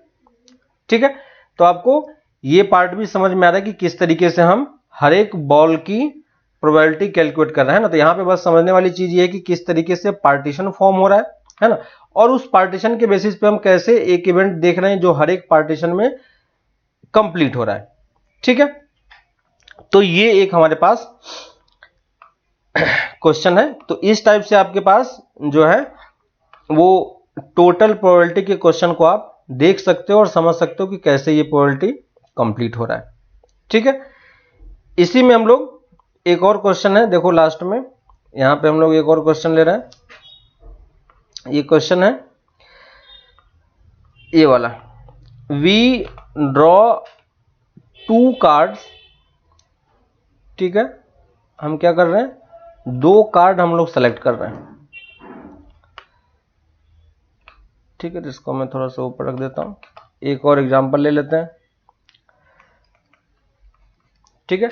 ठीक है। तो आपको ये पार्ट भी समझ में आ रहा है कि किस तरीके से हम हर एक बॉल की प्रोबेबिलिटी कैलकुलेट कर रहे हैं ना। तो यहां पे बस समझने वाली चीज ये है कि किस तरीके से पार्टीशन फॉर्म हो रहा है ना, और उस पार्टीशन के बेसिस पे हम कैसे एक इवेंट देख रहे हैं जो हर एक पार्टीशन में कंप्लीट हो रहा है। ठीक है। तो ये एक हमारे पास क्वेश्चन है। तो इस टाइप से आपके पास जो है वो टोटल प्रोबेबिलिटी के क्वेश्चन को आप देख सकते हो और समझ सकते हो कि कैसे ये प्रोबेबिलिटी कंप्लीट हो रहा है। ठीक है। इसी में हम लोग एक और क्वेश्चन है, देखो लास्ट में यहां पे हम लोग एक और क्वेश्चन ले रहे हैं। ये क्वेश्चन है ये वाला, वी ड्रॉ 2 कार्ड्स। ठीक है। हम क्या कर रहे हैं, 2 कार्ड हम लोग सेलेक्ट कर रहे हैं। ठीक है। तो इसको मैं थोड़ा सा ऊपर रख देता हूं, एक और एग्जांपल ले लेते हैं। ठीक है।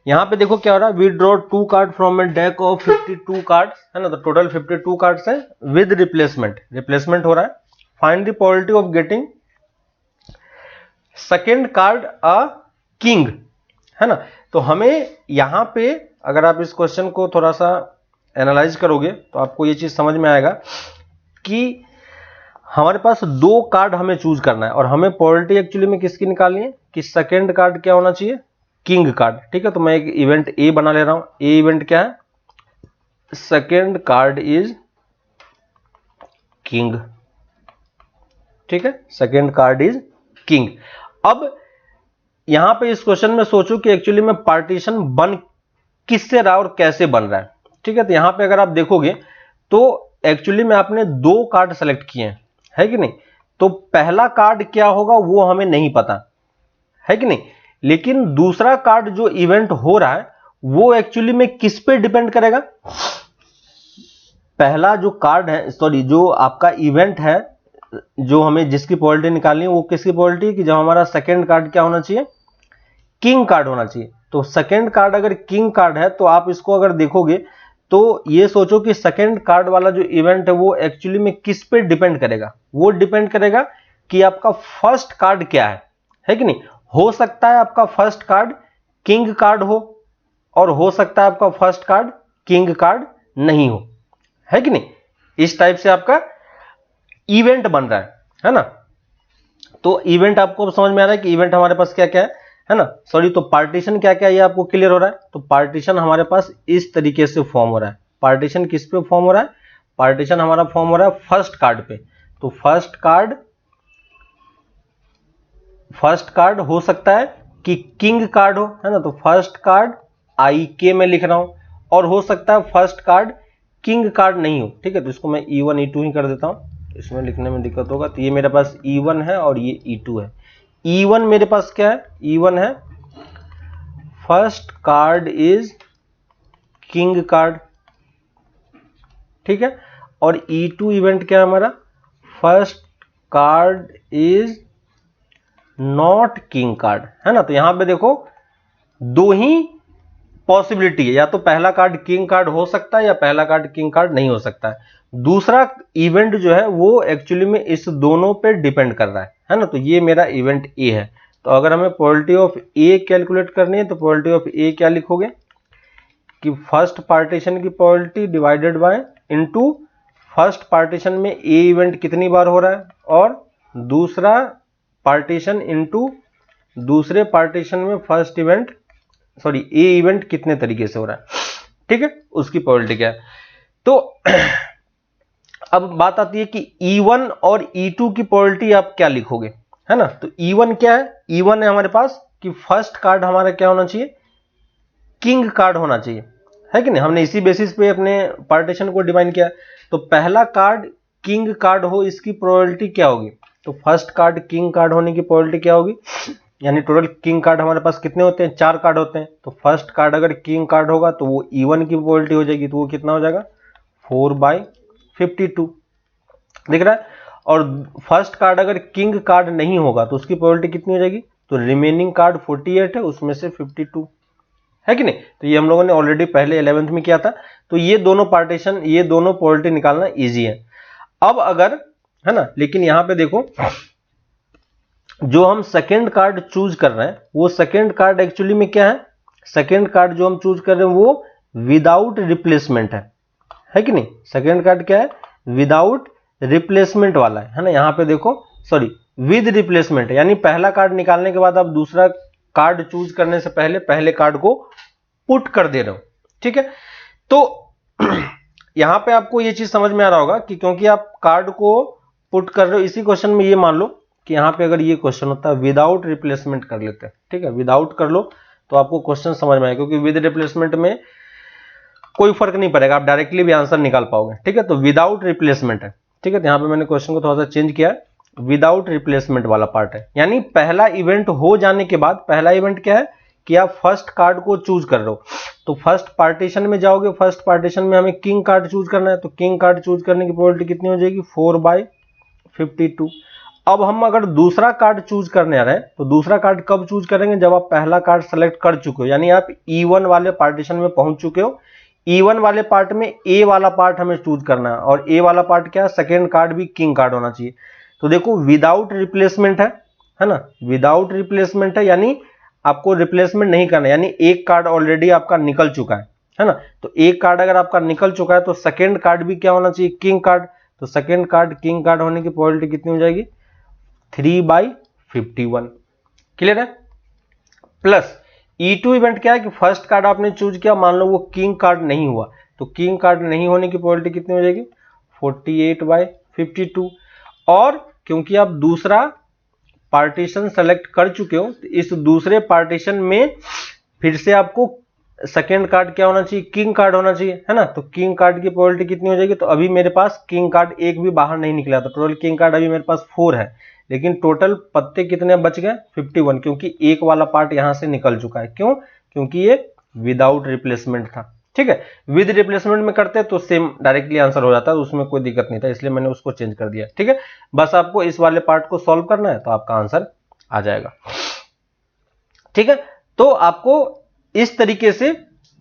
यहां पे देखो क्या हो रहा है, we draw 2 card from a deck of 52 cards, है ना। तो टोटल 52 कार्ड्स है विद रिप्लेसमेंट हो रहा है। Find the probability of getting second card a king, है ना। तो हमें यहां पे अगर आप इस क्वेश्चन को थोड़ा सा एनालाइज करोगे तो आपको ये चीज समझ में आएगा कि हमारे पास 2 कार्ड हमें चूज करना है और हमें प्रोबेबिलिटी एक्चुअली में किसकी निकालनी है कि सेकेंड कार्ड क्या होना चाहिए, किंग कार्ड। ठीक है। तो मैं एक इवेंट ए बना ले रहा हूं। ए इवेंट क्या है, सेकेंड कार्ड इज किंग। ठीक है। Second card is king. अब यहां पे इस क्वेश्चन में सोचो कि एक्चुअली में पार्टीशन बन किससे रहा और कैसे बन रहा है। ठीक है। तो यहां पे अगर आप देखोगे तो एक्चुअली में आपने 2 कार्ड सेलेक्ट किए हैं, है कि नहीं। तो पहला कार्ड क्या होगा वो हमें नहीं पता, है कि नहीं। लेकिन दूसरा कार्ड जो इवेंट हो रहा है वो एक्चुअली में किस पे डिपेंड करेगा, पहला जो कार्ड है, सॉरी जो आपका इवेंट है जो हमें जिसकी प्रोबेबिलिटी निकालनी है वो किसकी प्रोबेबिलिटी कि जब हमारा सेकेंड कार्ड क्या होना चाहिए, किंग कार्ड होना चाहिए। तो सेकेंड कार्ड अगर किंग कार्ड है तो आप इसको अगर देखोगे तो ये सोचो कि सेकेंड कार्ड वाला जो इवेंट है वो एक्चुअली में किस पे डिपेंड करेगा, वो डिपेंड करेगा कि आपका फर्स्ट कार्ड क्या है कि नहीं। हो सकता है आपका फर्स्ट कार्ड किंग कार्ड हो और हो सकता है आपका फर्स्ट कार्ड किंग कार्ड नहीं हो, है कि नहीं। इस टाइप से आपका इवेंट बन रहा है ना। तो इवेंट आपको समझ में आ रहा है कि इवेंट हमारे पास क्या क्या है ना। सॉरी, तो पार्टीशन क्या क्या है ये आपको क्लियर हो रहा है। तो पार्टीशन हमारे पास इस तरीके से फॉर्म हो रहा है। पार्टीशन किस पे फॉर्म हो रहा है, पार्टीशन हमारा फॉर्म हो रहा है फर्स्ट कार्ड पे। तो फर्स्ट कार्ड हो सकता है कि किंग कार्ड हो, है ना। तो फर्स्ट कार्ड IK में लिख रहा हूं, और हो सकता है फर्स्ट कार्ड किंग कार्ड नहीं हो। ठीक है। तो इसको मैं E1 E2 ही कर देता हूं, इसमें लिखने में दिक्कत होगा। तो ये मेरे पास E1 है और ये E2 है। E1 मेरे पास क्या है, E1 है first card is king card. ठीक है। और E2 इवेंट क्या है हमारा, first card is not king card, है ना। तो यहां पे देखो 2 ही पॉसिबिलिटी है, या तो पहला कार्ड किंग कार्ड हो सकता है या पहला कार्ड किंग कार्ड नहीं हो सकता है। दूसरा इवेंट जो है वो एक्चुअली में इस दोनों पे डिपेंड कर रहा है ना। तो ये मेरा इवेंट ए है। तो अगर हमें प्रोबेबिलिटी ऑफ ए कैलकुलेट करनी है तो प्रोबेबिलिटी ऑफ ए क्या लिखोगे कि फर्स्ट पार्टीशन की probability divided by into first partition में ए इवेंट कितनी बार हो रहा है और दूसरा पार्टीशन इनटू दूसरे पार्टीशन में फर्स्ट इवेंट सॉरी ए इवेंट कितने तरीके से हो रहा है, ठीक है, उसकी प्रोबेबिलिटी क्या है। तो अब बात आती है कि E1 और E2 की प्रोबेबिलिटी आप क्या लिखोगे, है ना। तो E1 क्या है, E1 है हमारे पास कि फर्स्ट कार्ड हमारा क्या होना चाहिए, किंग कार्ड होना चाहिए, है कि नहीं। हमने इसी बेसिस पे अपने पार्टीशन को डिफाइन किया। तो पहला कार्ड किंग कार्ड हो, इसकी प्रोबेबिलिटी क्या होगी, तो फर्स्ट कार्ड किंग कार्ड होने की प्रोबेबिलिटी क्या होगी, यानी टोटल किंग कार्ड हमारे पास कितने होते हैं, 4 कार्ड होते हैं। तो फर्स्ट कार्ड अगर किंग कार्ड होगा तो वो E1 की प्रोबेबिलिटी हो जाएगी, तो वो कितना हो जाएगा 4/52, दिख रहा है। और फर्स्ट कार्ड अगर किंग कार्ड नहीं होगा तो उसकी प्रोबेबिलिटी कितनी हो जाएगी, तो रिमेनिंग कार्ड 48 है, उसमें से 52, है कि नहीं। तो ये हम लोगों ने ऑलरेडी पहले 11th में किया था। तो ये दोनों पार्टीशन, ये दोनों प्रोबेबिलिटी निकालना इजी है। अब अगर, है ना, लेकिन यहां पे देखो जो हम सेकेंड कार्ड चूज कर रहे हैं वो सेकेंड कार्ड एक्चुअली में क्या है, सेकेंड कार्ड जो हम चूज कर रहे हैं वो विदाउट रिप्लेसमेंट है कि नहीं। सेकेंड कार्ड क्या है, विदाउट रिप्लेसमेंट वाला है ना। यहां पे देखो सॉरी विद रिप्लेसमेंट, यानी पहला कार्ड निकालने के बाद आप दूसरा कार्ड चूज करने से पहले पहले कार्ड को पुट कर दे रहे हो, ठीक है। तो यहां पे आपको ये चीज समझ में आ रहा होगा कि क्योंकि आप कार्ड को पुट कर रहे हो, इसी क्वेश्चन में ये मान लो कि यहां पे अगर ये क्वेश्चन होता है विदाउट रिप्लेसमेंट कर लेते हैं, ठीक है, विदाउट कर लो तो आपको क्वेश्चन समझ में आएगा, क्योंकि विद रिप्लेसमेंट में कोई फर्क नहीं पड़ेगा, आप डायरेक्टली भी आंसर निकाल पाओगे, ठीक है। तो विदाउट रिप्लेसमेंट है, ठीक है। तो यहां पे मैंने क्वेश्चन को थोड़ा सा चेंज किया है, विदाउट रिप्लेसमेंट वाला पार्ट है, यानी पहला इवेंट हो जाने के बाद, पहला इवेंट क्या है कि आप फर्स्ट कार्ड को चूज कर रहे हो, तो फर्स्ट पार्टीशन में जाओगे, फर्स्ट पार्टीशन में हमें किंग कार्ड चूज करना है, तो किंग कार्ड चूज करने की प्रोबेबिलिटी कितनी हो जाएगी 4/52। अब हम अगर दूसरा कार्ड चूज करने आ रहे हैं तो दूसरा कार्ड कब चूज करेंगे, जब आप पहला कार्ड सेलेक्ट कर चुके हो, यानी आप E1 वाले पार्टीशन में पहुंच चुके हो। E1 वाले पार्ट में ए वाला पार्ट हमें चूज करना है, और ए वाला पार्ट क्या है, सेकेंड कार्ड भी किंग कार्ड होना चाहिए। तो देखो विदाउट रिप्लेसमेंट है ना, विदाउट रिप्लेसमेंट है, यानी आपको रिप्लेसमेंट नहीं करना, यानी एक कार्ड ऑलरेडी आपका निकल चुका है ना। तो एक कार्ड अगर आपका निकल चुका है तो सेकेंड कार्ड भी क्या होना चाहिए, किंग कार्ड। तो सेकेंड कार्ड किंग कार्ड होने की प्रोबेबिलिटी कितनी हो जाएगी 3/51, क्लियर है। प्लस E2 इवेंट क्या है कि फर्स्ट कार्ड आपने चूज किया, मान लो वो किंग कार्ड नहीं हुआ, तो किंग कार्ड नहीं होने की प्रोबेबिलिटी कितनी हो जाएगी 48/52। और क्योंकि आप दूसरा पार्टीशन सेलेक्ट कर चुके हो, तो इस दूसरे पार्टीशन में फिर से आपको सेकेंड कार्ड क्या होना चाहिए, किंग कार्ड होना चाहिए, है ना। तो किंग कार्ड की प्रोबेबिलिटी कितनी हो जाएगी, तो अभी मेरे पास किंग कार्ड एक भी बाहर नहीं निकला, तो टोटल किंग कार्ड अभी मेरे पास 4 है, लेकिन टोटल पत्ते कितने बच गए 51, क्योंकि एक वाला पार्ट यहां से निकल चुका है। क्यों, क्योंकि ये विदाउट रिप्लेसमेंट था, ठीक है। विद रिप्लेसमेंट में करते तो सेम डायरेक्टली आंसर हो जाता है, उसमें कोई दिक्कत नहीं था, इसलिए मैंने उसको चेंज कर दिया, ठीक है। बस आपको इस वाले पार्ट को सॉल्व करना है तो आपका आंसर आ जाएगा, ठीक है। तो आपको इस तरीके से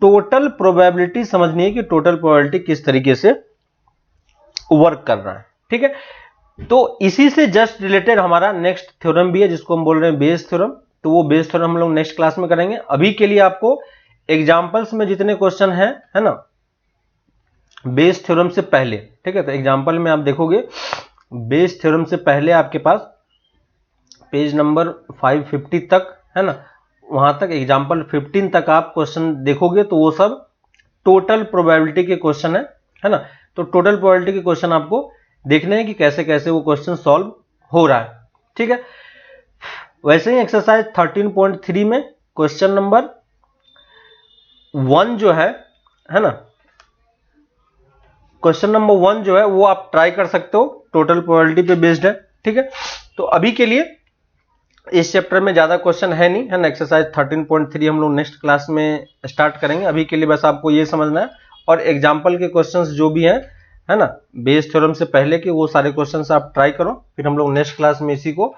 टोटल प्रोबेबिलिटी समझनी है कि टोटल प्रोबेबिलिटी किस तरीके से वर्क कर रहा है, ठीक है। तो इसी से जस्ट रिलेटेड हमारा नेक्स्ट थ्योरम भी है, जिसको हम बोल रहे हैं बेस थ्योरम। तो वो बेस थ्योरम हम लोग नेक्स्ट क्लास में करेंगे। अभी के लिए आपको एग्जांपल्स में जितने क्वेश्चन हैं, है ना, बेस थ्योरम से पहले, ठीक है। तो एग्जांपल में आप देखोगे बेस थ्योरम से पहले आपके पास पेज नंबर 550 तक, है ना, वहां तक एग्जांपल 15 तक आप क्वेश्चन देखोगे तो वो सब टोटल प्रोबेबिलिटी के क्वेश्चन है ना। तो टोटल प्रोबेबिलिटी के क्वेश्चन आपको देखने हैं कि कैसे कैसे वो क्वेश्चन सॉल्व हो रहा है, ठीक है। वैसे ही एक्सरसाइज 13.3 में क्वेश्चन नंबर 1 जो है ना, क्वेश्चन नंबर 1 जो है वो आप ट्राई कर सकते हो, टोटल प्रोबेबिलिटी पे बेस्ड है, ठीक है। तो अभी के लिए इस चैप्टर में ज्यादा क्वेश्चन है नहीं, है ना। एक्सरसाइज 13.3 हम लोग नेक्स्ट क्लास में स्टार्ट करेंगे। अभी के लिए बस आपको ये समझना है, और एग्जाम्पल के क्वेश्चंस जो भी हैं, है ना, बेस थ्योरम से पहले के, वो सारे क्वेश्चंस आप ट्राई करो। फिर हम लोग नेक्स्ट क्लास में इसी को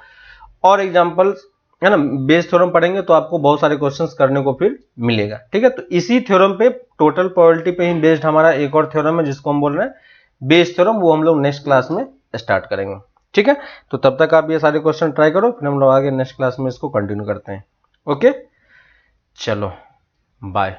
और एग्जाम्पल्स, है ना, बेस थ्योरम पढ़ेंगे तो आपको बहुत सारे क्वेश्चंस करने को फिर मिलेगा, ठीक है। तो इसी थ्योरम पे, टोटल प्रोबेबिलिटी पे ही बेस्ड हमारा एक और थ्योरम है जिसको हम बोल रहे हैं बेस थ्योरम, वो हम लोग नेक्स्ट क्लास में स्टार्ट करेंगे, ठीक है। तो तब तक आप ये सारे क्वेश्चन ट्राई करो, फिर हम लोग आगे नेक्स्ट क्लास में इसको कंटिन्यू करते हैं। ओके, चलो बाय।